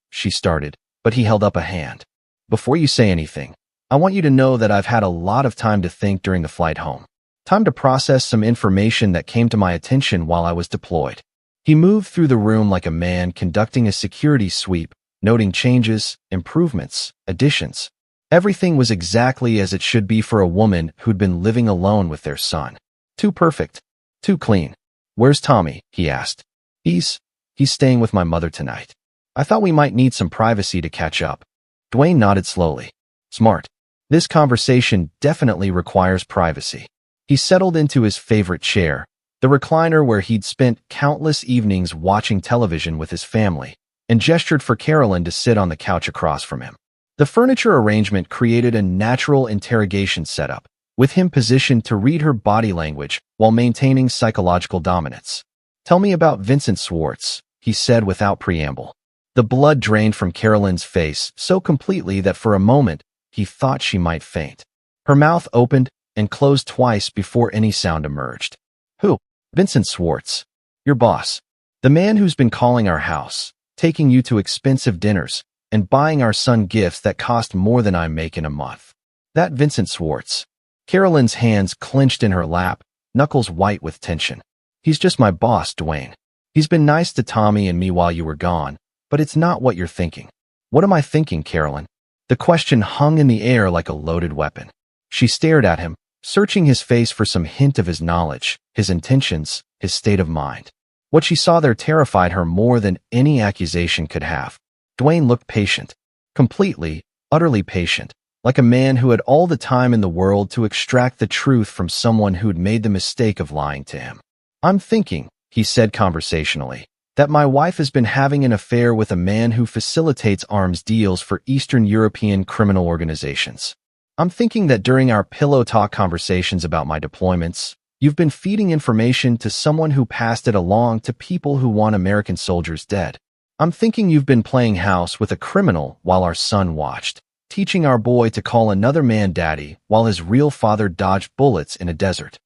she started, but he held up a hand. "Before you say anything, I want you to know that I've had a lot of time to think during the flight home. Time to process some information that came to my attention while I was deployed." He moved through the room like a man conducting a security sweep, noting changes, improvements, additions. Everything was exactly as it should be for a woman who'd been living alone with their son. Too perfect. Too clean. "Where's Tommy?" he asked. He's staying with my mother tonight. I thought we might need some privacy to catch up." Dwayne nodded slowly. "Smart. This conversation definitely requires privacy. He settled into his favorite chair, the recliner where he'd spent countless evenings watching television with his family, and gestured for Carolyn to sit on the couch across from him. The furniture arrangement created a natural interrogation setup, with him positioned to read her body language while maintaining psychological dominance. "Tell me about Vincent Swartz," he said without preamble. The blood drained from Carolyn's face so completely that for a moment he thought she might faint. Her mouth opened and closed twice before any sound emerged. "Who?" "Vincent Swartz. Your boss. The man who's been calling our house, taking you to expensive dinners, and buying our son gifts that cost more than I make in a month. That Vincent Swartz." Carolyn's hands clenched in her lap, knuckles white with tension. "He's just my boss, Dwayne. He's been nice to Tommy and me while you were gone, but it's not what you're thinking." "What am I thinking, Carolyn?" The question hung in the air like a loaded weapon. She stared at him, searching his face for some hint of his knowledge, his intentions, his state of mind. What she saw there terrified her more than any accusation could have. Dwayne looked patient. Completely, utterly patient, like a man who had all the time in the world to extract the truth from someone who'd made the mistake of lying to him. "I'm thinking," he said conversationally, "that my wife has been having an affair with a man who facilitates arms deals for Eastern European criminal organizations. I'm thinking that during our pillow talk conversations about my deployments, you've been feeding information to someone who passed it along to people who want American soldiers dead. I'm thinking you've been playing house with a criminal while our son watched, teaching our boy to call another man daddy while his real father dodged bullets in a desert."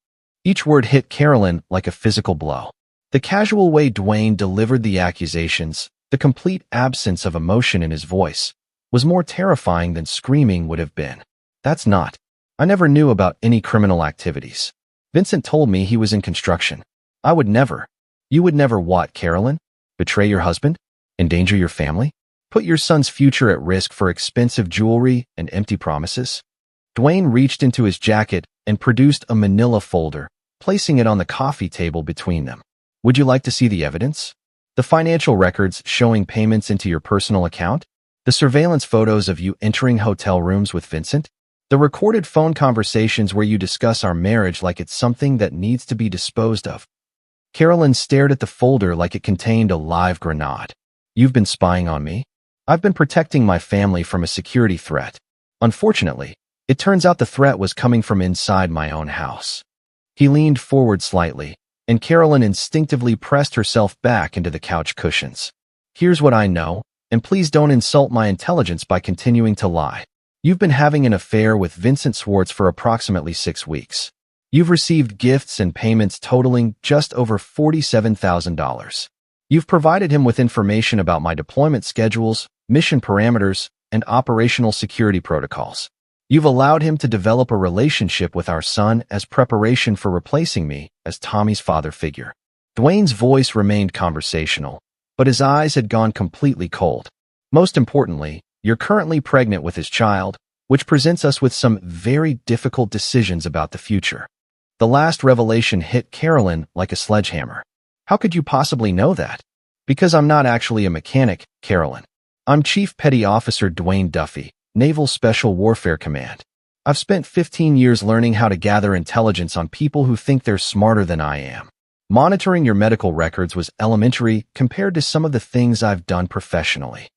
Each word hit Carolyn like a physical blow. The casual way Dwayne delivered the accusations, the complete absence of emotion in his voice, was more terrifying than screaming would have been. "That's not. I never knew about any criminal activities. Vincent told me he was in construction. I would never." "You would never what, Carolyn? Betray your husband? Endanger your family? Put your son's future at risk for expensive jewelry and empty promises?" Dwayne reached into his jacket and produced a manila folder, placing it on the coffee table between them. "Would you like to see the evidence? The financial records showing payments into your personal account? The surveillance photos of you entering hotel rooms with Vincent? The recorded phone conversations where you discuss our marriage like it's something that needs to be disposed of?" Carolyn stared at the folder like it contained a live grenade. "You've been spying on me? I've been protecting my family from a security threat. Unfortunately, it turns out the threat was coming from inside my own house." He leaned forward slightly, and Carolyn instinctively pressed herself back into the couch cushions. "Here's what I know, and please don't insult my intelligence by continuing to lie. You've been having an affair with Vincent Swartz for approximately 6 weeks. You've received gifts and payments totaling just over $47,000. You've provided him with information about my deployment schedules, mission parameters, and operational security protocols. You've allowed him to develop a relationship with our son as preparation for replacing me as Tommy's father figure." Dwayne's voice remained conversational, but his eyes had gone completely cold. "Most importantly, you're currently pregnant with his child, which presents us with some very difficult decisions about the future." The last revelation hit Carolyn like a sledgehammer. "How could you possibly know that?" "Because I'm not actually a mechanic, Carolyn. I'm Chief Petty Officer Dwayne Duffy, Naval Special Warfare Command. I've spent 15 years learning how to gather intelligence on people who think they're smarter than I am. Monitoring your medical records was elementary compared to some of the things I've done professionally."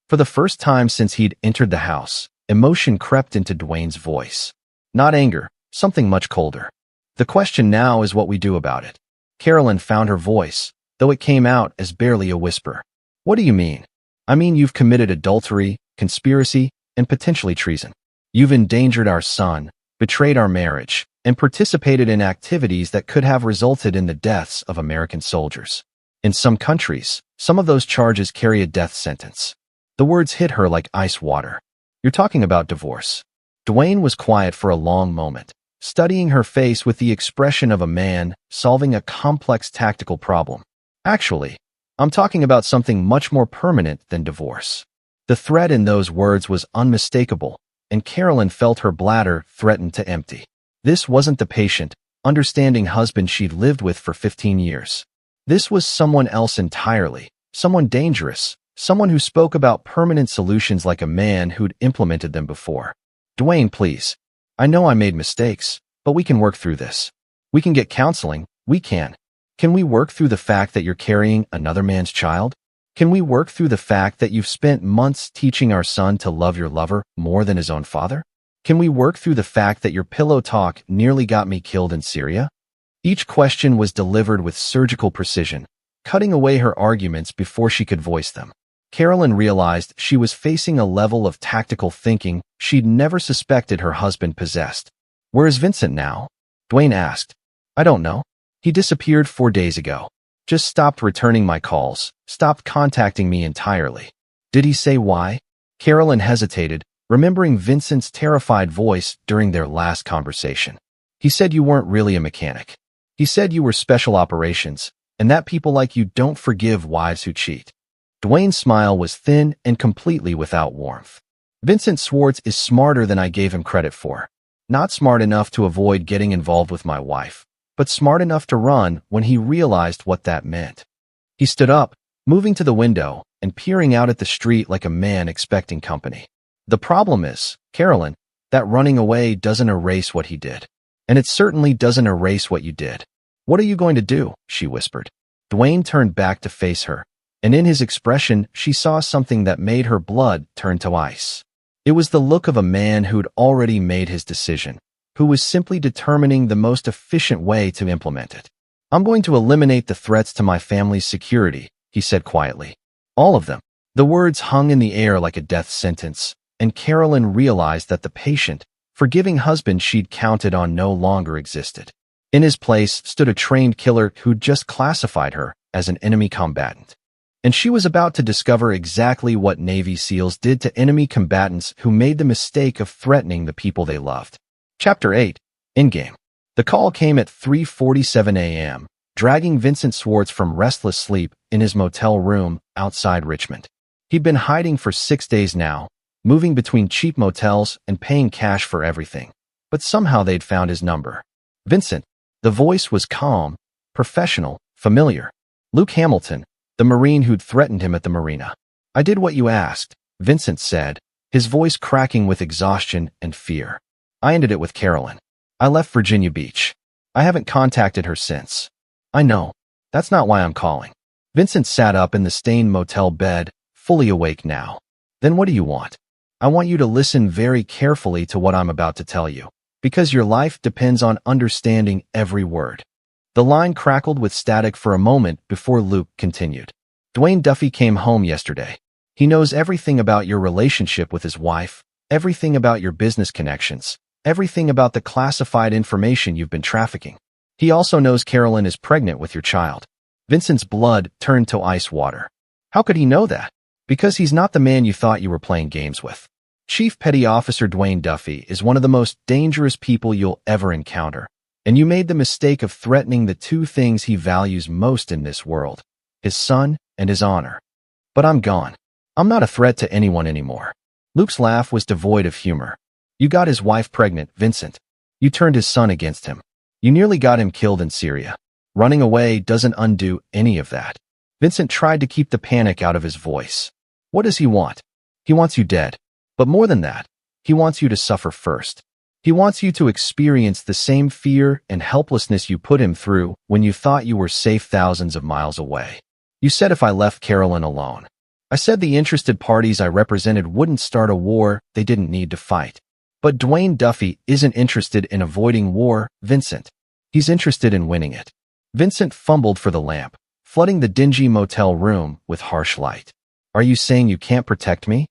For the first time since he'd entered the house, emotion crept into Dwayne's voice. Not anger, something much colder. "The question now is what we do about it." Carolyn found her voice, though it came out as barely a whisper. "What do you mean?" "I mean you've committed adultery, conspiracy, and potentially treason. You've endangered our son, betrayed our marriage, and participated in activities that could have resulted in the deaths of American soldiers. In some countries, some of those charges carry a death sentence." The words hit her like ice water. "You're talking about divorce." Dwayne was quiet for a long moment, studying her face with the expression of a man solving a complex tactical problem. "Actually, I'm talking about something much more permanent than divorce." The threat in those words was unmistakable, and Carolyn felt her bladder threaten to empty. This wasn't the patient, understanding husband she'd lived with for 15 years. This was someone else entirely, someone dangerous, someone who spoke about permanent solutions like a man who'd implemented them before. Dwayne, please. I know I made mistakes, but we can work through this. We can get counseling. We can. Can we work through the fact that you're carrying another man's child? Can we work through the fact that you've spent months teaching our son to love your lover more than his own father? Can we work through the fact that your pillow talk nearly got me killed in Syria? Each question was delivered with surgical precision, cutting away her arguments before she could voice them. Carolyn realized she was facing a level of tactical thinking she'd never suspected her husband possessed. Where is Vincent now? Dwayne asked. I don't know. He disappeared 4 days ago. Just stopped returning my calls, stopped contacting me entirely. Did he say why? Carolyn hesitated, remembering Vincent's terrified voice during their last conversation. He said you weren't really a mechanic. He said you were special operations, and that people like you don't forgive wives who cheat. Dwayne's smile was thin and completely without warmth. Vincent Swartz is smarter than I gave him credit for. Not smart enough to avoid getting involved with my wife, but smart enough to run when he realized what that meant. He stood up, moving to the window and peering out at the street like a man expecting company. The problem is, Carolyn, that running away doesn't erase what he did. And it certainly doesn't erase what you did. What are you going to do? She whispered. Dwayne turned back to face her, and in his expression she saw something that made her blood turn to ice. It was the look of a man who'd already made his decision, who was simply determining the most efficient way to implement it. I'm going to eliminate the threats to my family's security, he said quietly. All of them. The words hung in the air like a death sentence, and Carolyn realized that the patient, forgiving husband she'd counted on no longer existed. In his place stood a trained killer who'd just classified her as an enemy combatant. And she was about to discover exactly what Navy SEALs did to enemy combatants who made the mistake of threatening the people they loved. Chapter 8. Endgame. The call came at 3:47 a.m., dragging Vincent Swartz from restless sleep in his motel room outside Richmond. He'd been hiding for 6 days now, moving between cheap motels and paying cash for everything. But somehow they'd found his number. Vincent. The voice was calm, professional, familiar. Luke Hamilton, the Marine who'd threatened him at the marina. I did what you asked, Vincent said, his voice cracking with exhaustion and fear. I ended it with Carolyn. I left Virginia Beach. I haven't contacted her since. I know. That's not why I'm calling. Vincent sat up in the stained motel bed, fully awake now. Then what do you want? I want you to listen very carefully to what I'm about to tell you, because your life depends on understanding every word. The line crackled with static for a moment before Luke continued. Dwayne Duffy came home yesterday. He knows everything about your relationship with his wife, everything about your business connections, everything about the classified information you've been trafficking. He also knows Carolyn is pregnant with your child. Vincent's blood turned to ice water. How could he know that? Because he's not the man you thought you were playing games with. Chief Petty Officer Dwayne Duffy is one of the most dangerous people you'll ever encounter, and you made the mistake of threatening the two things he values most in this world, his son and his honor. But I'm gone. I'm not a threat to anyone anymore. Luke's laugh was devoid of humor. You got his wife pregnant, Vincent. You turned his son against him. You nearly got him killed in Syria. Running away doesn't undo any of that. Vincent tried to keep the panic out of his voice. What does he want? He wants you dead. But more than that, he wants you to suffer first. He wants you to experience the same fear and helplessness you put him through when you thought you were safe thousands of miles away. You said if I left Carolyn alone. I said the interested parties I represented wouldn't start a war they didn't need to fight. But Dwayne Duffy isn't interested in avoiding war, Vincent. He's interested in winning it. Vincent fumbled for the lamp, flooding the dingy motel room with harsh light. Are you saying you can't protect me?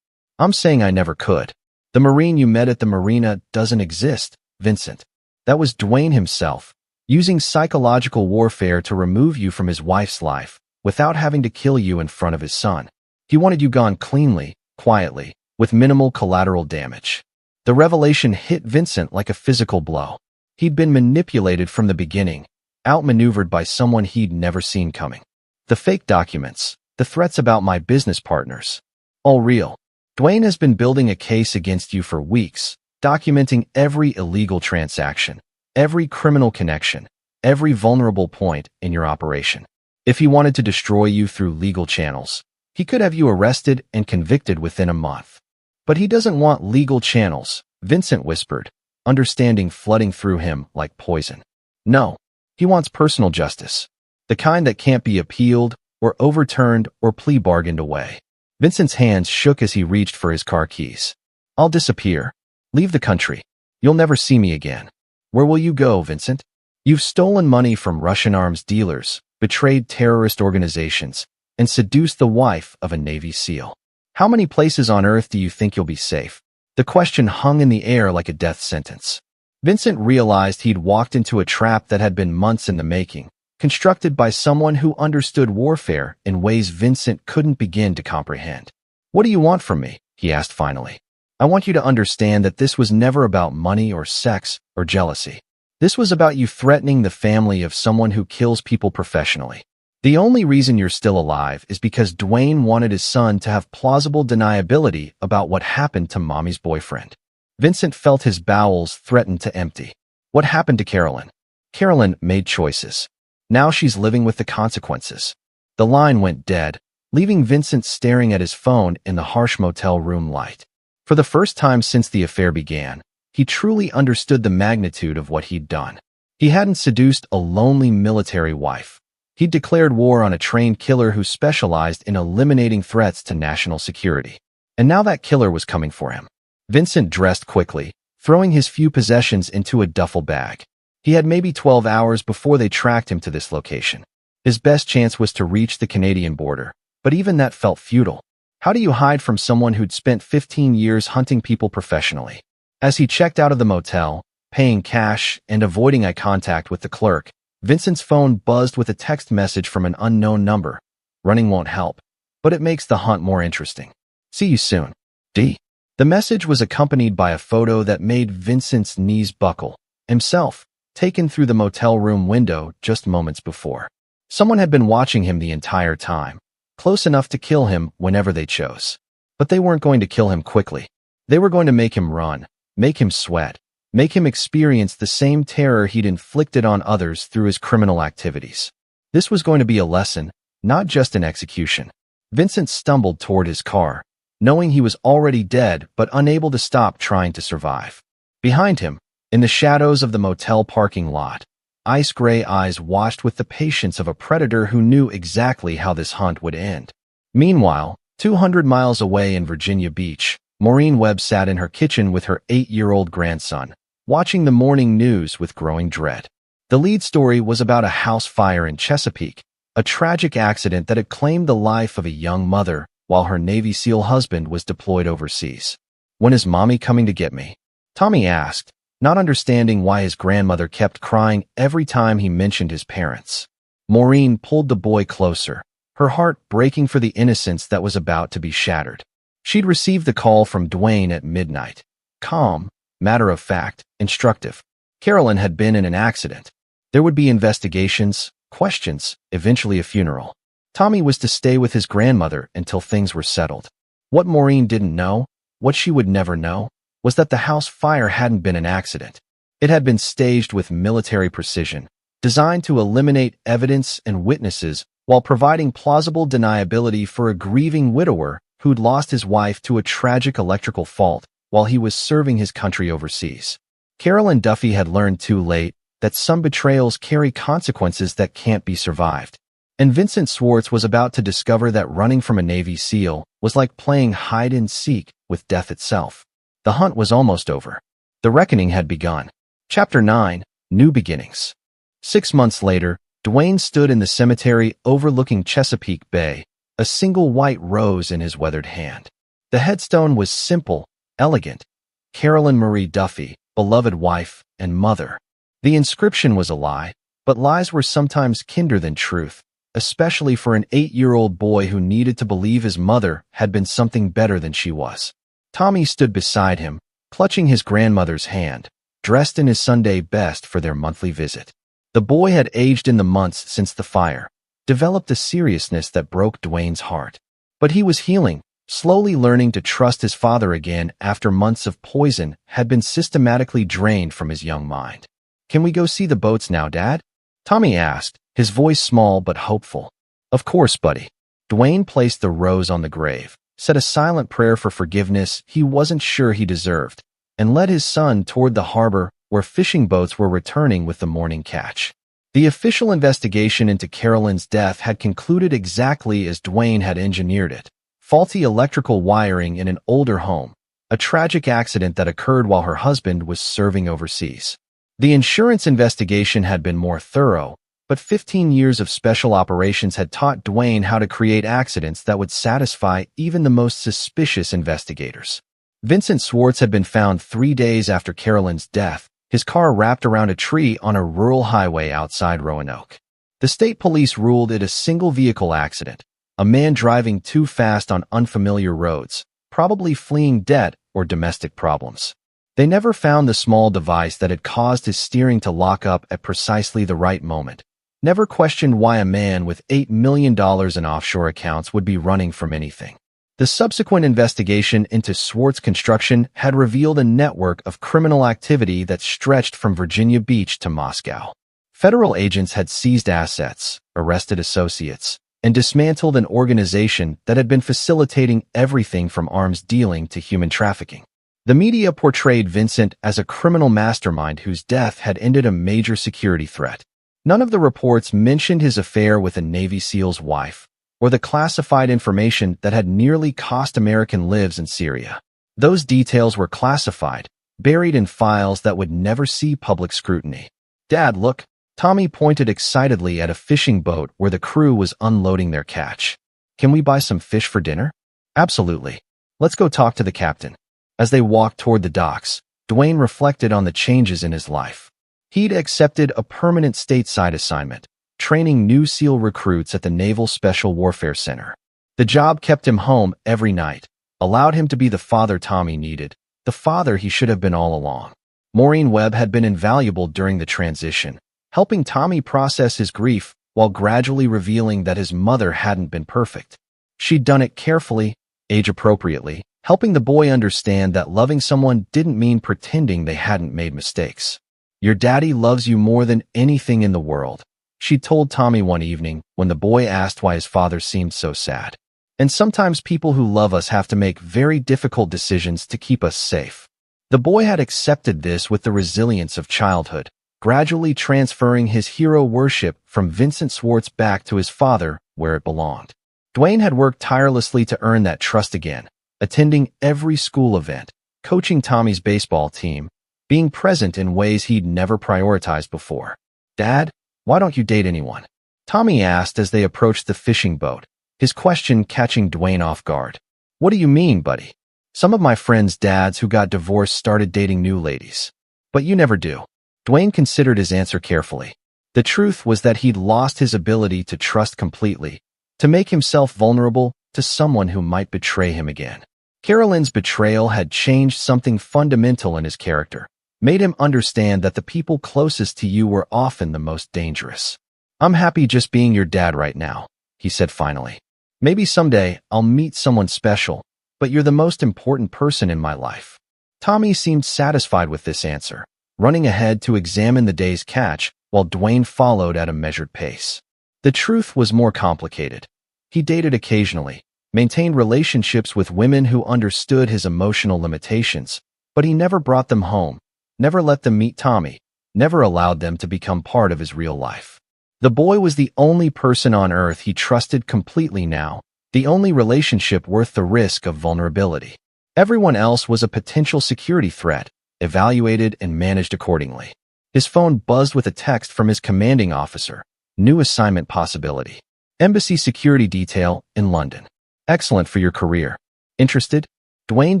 I'm saying I never could. The Marine you met at the marina doesn't exist, Vincent. That was Dwayne himself, using psychological warfare to remove you from his wife's life, without having to kill you in front of his son. He wanted you gone cleanly, quietly, with minimal collateral damage. The revelation hit Vincent like a physical blow. He'd been manipulated from the beginning, outmaneuvered by someone he'd never seen coming. The fake documents, the threats about my business partners. All real. Dwayne has been building a case against you for weeks, documenting every illegal transaction, every criminal connection, every vulnerable point in your operation. If he wanted to destroy you through legal channels, he could have you arrested and convicted within a month. But he doesn't want legal channels, Vincent whispered, understanding flooding through him like poison. No, he wants personal justice. The kind that can't be appealed or overturned or plea bargained away. Vincent's hands shook as he reached for his car keys. I'll disappear. Leave the country. You'll never see me again. Where will you go, Vincent? You've stolen money from Russian arms dealers, betrayed terrorist organizations, and seduced the wife of a Navy SEAL. How many places on earth do you think you'll be safe? The question hung in the air like a death sentence. Vincent realized he'd walked into a trap that had been months in the making, constructed by someone who understood warfare in ways Vincent couldn't begin to comprehend. What do you want from me? He asked finally. I want you to understand that this was never about money or sex or jealousy. This was about you threatening the family of someone who kills people professionally. The only reason you're still alive is because Dwayne wanted his son to have plausible deniability about what happened to Mommy's boyfriend. Vincent felt his bowels threaten to empty. What happened to Carolyn? Carolyn made choices. Now she's living with the consequences. The line went dead, leaving Vincent staring at his phone in the harsh motel room light. For the first time since the affair began, he truly understood the magnitude of what he'd done. He hadn't seduced a lonely military wife. He'd declared war on a trained killer who specialized in eliminating threats to national security. And now that killer was coming for him. Vincent dressed quickly, throwing his few possessions into a duffel bag. He had maybe 12 hours before they tracked him to this location. His best chance was to reach the Canadian border, but even that felt futile. How do you hide from someone who'd spent 15 years hunting people professionally? As he checked out of the motel, paying cash and avoiding eye contact with the clerk, Vincent's phone buzzed with a text message from an unknown number. Running won't help, but it makes the hunt more interesting. See you soon. D. The message was accompanied by a photo that made Vincent's knees buckle. Himself, taken through the motel room window just moments before. Someone had been watching him the entire time, close enough to kill him whenever they chose. But they weren't going to kill him quickly. They were going to make him run, make him sweat, make him experience the same terror he'd inflicted on others through his criminal activities. This was going to be a lesson, not just an execution. Vincent stumbled toward his car, knowing he was already dead but unable to stop trying to survive. Behind him, in the shadows of the motel parking lot, ice-gray eyes watched with the patience of a predator who knew exactly how this hunt would end. Meanwhile, 200 miles away in Virginia Beach, Maureen Webb sat in her kitchen with her 8-year-old grandson, watching the morning news with growing dread. The lead story was about a house fire in Chesapeake, a tragic accident that had claimed the life of a young mother while her Navy SEAL husband was deployed overseas. When is Mommy coming to get me? Tommy asked, not understanding why his grandmother kept crying every time he mentioned his parents. Maureen pulled the boy closer, her heart breaking for the innocence that was about to be shattered. She'd received the call from Dwayne at midnight. Calm, matter-of-fact, instructive. Carolyn had been in an accident. There would be investigations, questions, eventually a funeral. Tommy was to stay with his grandmother until things were settled. What Maureen didn't know, what she would never know, was that the house fire hadn't been an accident. It had been staged with military precision, designed to eliminate evidence and witnesses while providing plausible deniability for a grieving widower who'd lost his wife to a tragic electrical fault while he was serving his country overseas. Carolyn Duffy had learned too late that some betrayals carry consequences that can't be survived. And Vincent Swartz was about to discover that running from a Navy SEAL was like playing hide-and-seek with death itself. The hunt was almost over. The reckoning had begun. Chapter 9, New Beginnings. 6 months later, Dwayne stood in the cemetery overlooking Chesapeake Bay, a single white rose in his weathered hand. The headstone was simple, elegant. Carolyn Marie Duffy, beloved wife and mother. The inscription was a lie, but lies were sometimes kinder than truth, especially for an 8-year-old boy who needed to believe his mother had been something better than she was. Tommy stood beside him, clutching his grandmother's hand, dressed in his Sunday best for their monthly visit. The boy had aged in the months since the fire, developed a seriousness that broke Dwayne's heart. But he was healing, slowly learning to trust his father again after months of poison had been systematically drained from his young mind. Can we go see the boats now, Dad? Tommy asked, his voice small but hopeful. Of course, buddy. Dwayne placed the rose on the grave, said a silent prayer for forgiveness he wasn't sure he deserved, and led his son toward the harbor where fishing boats were returning with the morning catch. The official investigation into Carolyn's death had concluded exactly as Dwayne had engineered it: faulty electrical wiring in an older home, a tragic accident that occurred while her husband was serving overseas. The insurance investigation had been more thorough, but 15 years of special operations had taught Dwayne how to create accidents that would satisfy even the most suspicious investigators. Vincent Swartz had been found 3 days after Carolyn's death, his car wrapped around a tree on a rural highway outside Roanoke. The state police ruled it a single-vehicle accident, a man driving too fast on unfamiliar roads, probably fleeing debt or domestic problems. They never found the small device that had caused his steering to lock up at precisely the right moment, never questioned why a man with $8 million in offshore accounts would be running from anything. The subsequent investigation into Swartz Construction had revealed a network of criminal activity that stretched from Virginia Beach to Moscow. Federal agents had seized assets, arrested associates, and dismantled an organization that had been facilitating everything from arms dealing to human trafficking. The media portrayed Vincent as a criminal mastermind whose death had ended a major security threat. None of the reports mentioned his affair with a Navy SEAL's wife, or the classified information that had nearly cost American lives in Syria. Those details were classified, buried in files that would never see public scrutiny. "Dad, look." Tommy pointed excitedly at a fishing boat where the crew was unloading their catch. "Can we buy some fish for dinner?" "Absolutely. Let's go talk to the captain." As they walked toward the docks, Dwayne reflected on the changes in his life. He'd accepted a permanent stateside assignment, training new SEAL recruits at the Naval Special Warfare Center. The job kept him home every night, allowed him to be the father Tommy needed, the father he should have been all along. Maureen Webb had been invaluable during the transition, helping Tommy process his grief while gradually revealing that his mother hadn't been perfect. She'd done it carefully, age-appropriately, helping the boy understand that loving someone didn't mean pretending they hadn't made mistakes. "Your daddy loves you more than anything in the world," she told Tommy one evening when the boy asked why his father seemed so sad. "And sometimes people who love us have to make very difficult decisions to keep us safe." The boy had accepted this with the resilience of childhood, gradually transferring his hero worship from Vincent Swartz back to his father, where it belonged. Dwayne had worked tirelessly to earn that trust again, attending every school event, coaching Tommy's baseball team, being present in ways he'd never prioritized before. "Dad, why don't you date anyone?" Tommy asked as they approached the fishing boat, his question catching Dwayne off guard. "What do you mean, buddy?" "Some of my friends' dads who got divorced started dating new ladies. But you never do." Dwayne considered his answer carefully. The truth was that he'd lost his ability to trust completely, to make himself vulnerable to someone who might betray him again. Carolyn's betrayal had changed something fundamental in his character, made him understand that the people closest to you were often the most dangerous. "I'm happy just being your dad right now," he said finally. "Maybe someday I'll meet someone special, but you're the most important person in my life." Tommy seemed satisfied with this answer, running ahead to examine the day's catch while Dwayne followed at a measured pace. The truth was more complicated. He dated occasionally, maintained relationships with women who understood his emotional limitations, but he never brought them home, never let them meet Tommy, never allowed them to become part of his real life. The boy was the only person on earth he trusted completely now, the only relationship worth the risk of vulnerability. Everyone else was a potential security threat, evaluated and managed accordingly. His phone buzzed with a text from his commanding officer. New assignment possibility. Embassy security detail in London. Excellent for your career. Interested? Dwayne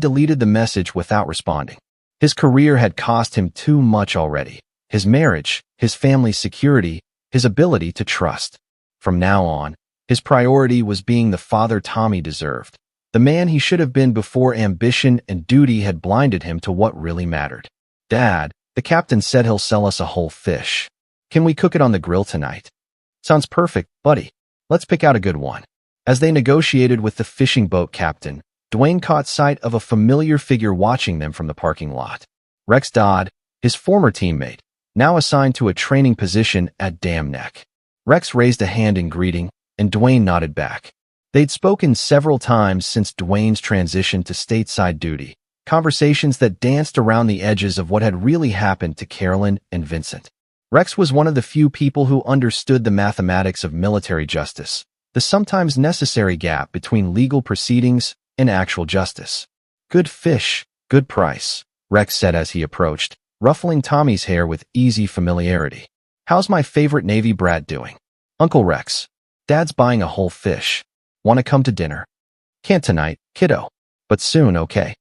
deleted the message without responding. His career had cost him too much already. His marriage, his family's security, his ability to trust. From now on, his priority was being the father Tommy deserved, the man he should have been before ambition and duty had blinded him to what really mattered. "Dad, the captain said he'll sell us a whole fish. Can we cook it on the grill tonight?" "Sounds perfect, buddy. Let's pick out a good one." As they negotiated with the fishing boat captain, Dwayne caught sight of a familiar figure watching them from the parking lot. Rex Dodd, his former teammate, now assigned to a training position at Dam Neck. Rex raised a hand in greeting, and Dwayne nodded back. They'd spoken several times since Dwayne's transition to stateside duty, Conversations that danced around the edges of what had really happened to Carolyn and Vincent. Rex was one of the few people who understood the mathematics of military justice, the sometimes necessary gap between legal proceedings and actual justice. "Good fish, good price," Rex said as he approached, ruffling Tommy's hair with easy familiarity. "How's my favorite Navy brat doing?" "Uncle Rex, Dad's buying a whole fish. Want to come to dinner?" "Can't tonight, kiddo. But soon, okay?"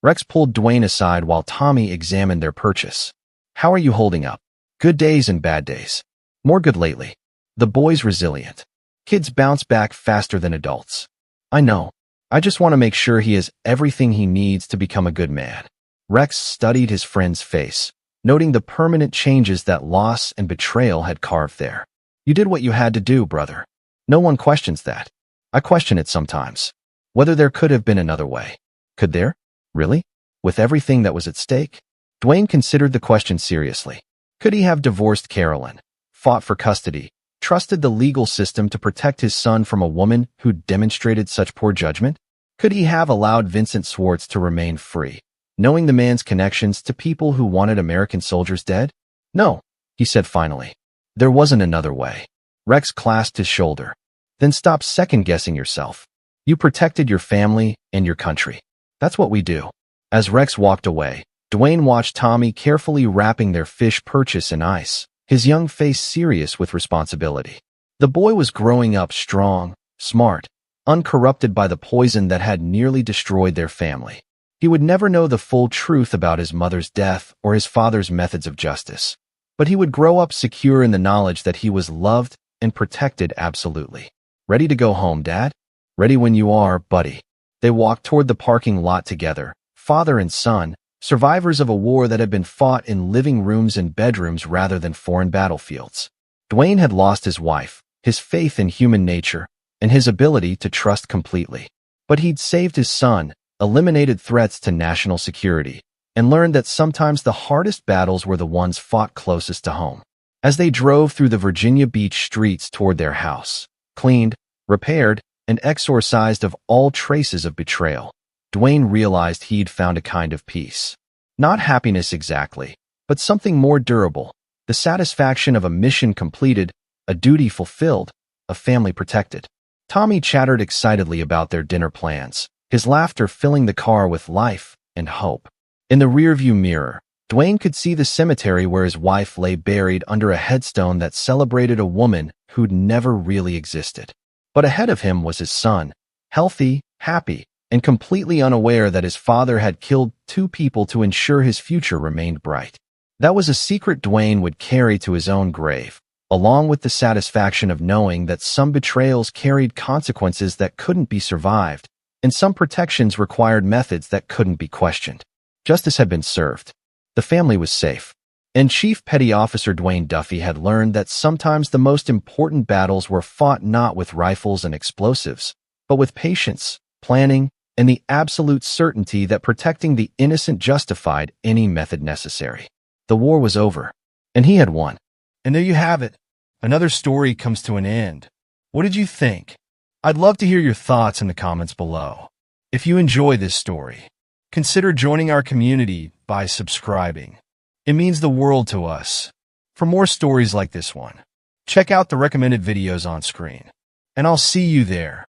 Rex pulled Dwayne aside while Tommy examined their purchase. "How are you holding up? Good days and bad days." "More good lately." "The boy's resilient. Kids bounce back faster than adults." "I know. I just want to make sure he has everything he needs to become a good man." Rex studied his friend's face, noting the permanent changes that loss and betrayal had carved there. "You did what you had to do, brother. No one questions that. I question it sometimes. Whether there could have been another way." "Could there? Really? With everything that was at stake?" Dwayne considered the question seriously. Could he have divorced Carolyn, fought for custody, trusted the legal system to protect his son from a woman who demonstrated such poor judgment? Could he have allowed Vincent Swartz to remain free, knowing the man's connections to people who wanted American soldiers dead? "No," he said finally. "There wasn't another way." Rex clasped his shoulder. "Then stop second-guessing yourself. You protected your family and your country. That's what we do." As Rex walked away, Dwayne watched Tommy carefully wrapping their fish purchase in ice, his young face serious with responsibility. The boy was growing up strong, smart, uncorrupted by the poison that had nearly destroyed their family. He would never know the full truth about his mother's death or his father's methods of justice, but he would grow up secure in the knowledge that he was loved and protected absolutely. "Ready to go home, Dad?" "Ready when you are, buddy." They walked toward the parking lot together, father and son, survivors of a war that had been fought in living rooms and bedrooms rather than foreign battlefields. Dwayne had lost his wife, his faith in human nature, and his ability to trust completely. But he'd saved his son, eliminated threats to national security, and learned that sometimes the hardest battles were the ones fought closest to home. As they drove through the Virginia Beach streets toward their house, cleaned, repaired, and exorcised of all traces of betrayal, Dwayne realized he'd found a kind of peace. Not happiness exactly, but something more durable, the satisfaction of a mission completed, a duty fulfilled, a family protected. Tommy chattered excitedly about their dinner plans, his laughter filling the car with life and hope. In the rearview mirror, Dwayne could see the cemetery where his wife lay buried under a headstone that celebrated a woman who'd never really existed. But ahead of him was his son, healthy, happy, and completely unaware that his father had killed 2 people to ensure his future remained bright. That was a secret Dwayne would carry to his own grave, along with the satisfaction of knowing that some betrayals carried consequences that couldn't be survived, and some protections required methods that couldn't be questioned. Justice had been served. The family was safe. And Chief Petty Officer Dwayne Duffy had learned that sometimes the most important battles were fought not with rifles and explosives, but with patience, planning, and the absolute certainty that protecting the innocent justified any method necessary. The war was over, and he had won. And there you have it. Another story comes to an end. What did you think? I'd love to hear your thoughts in the comments below. If you enjoy this story, consider joining our community by subscribing. It means the world to us. For more stories like this one, check out the recommended videos on screen. And I'll see you there.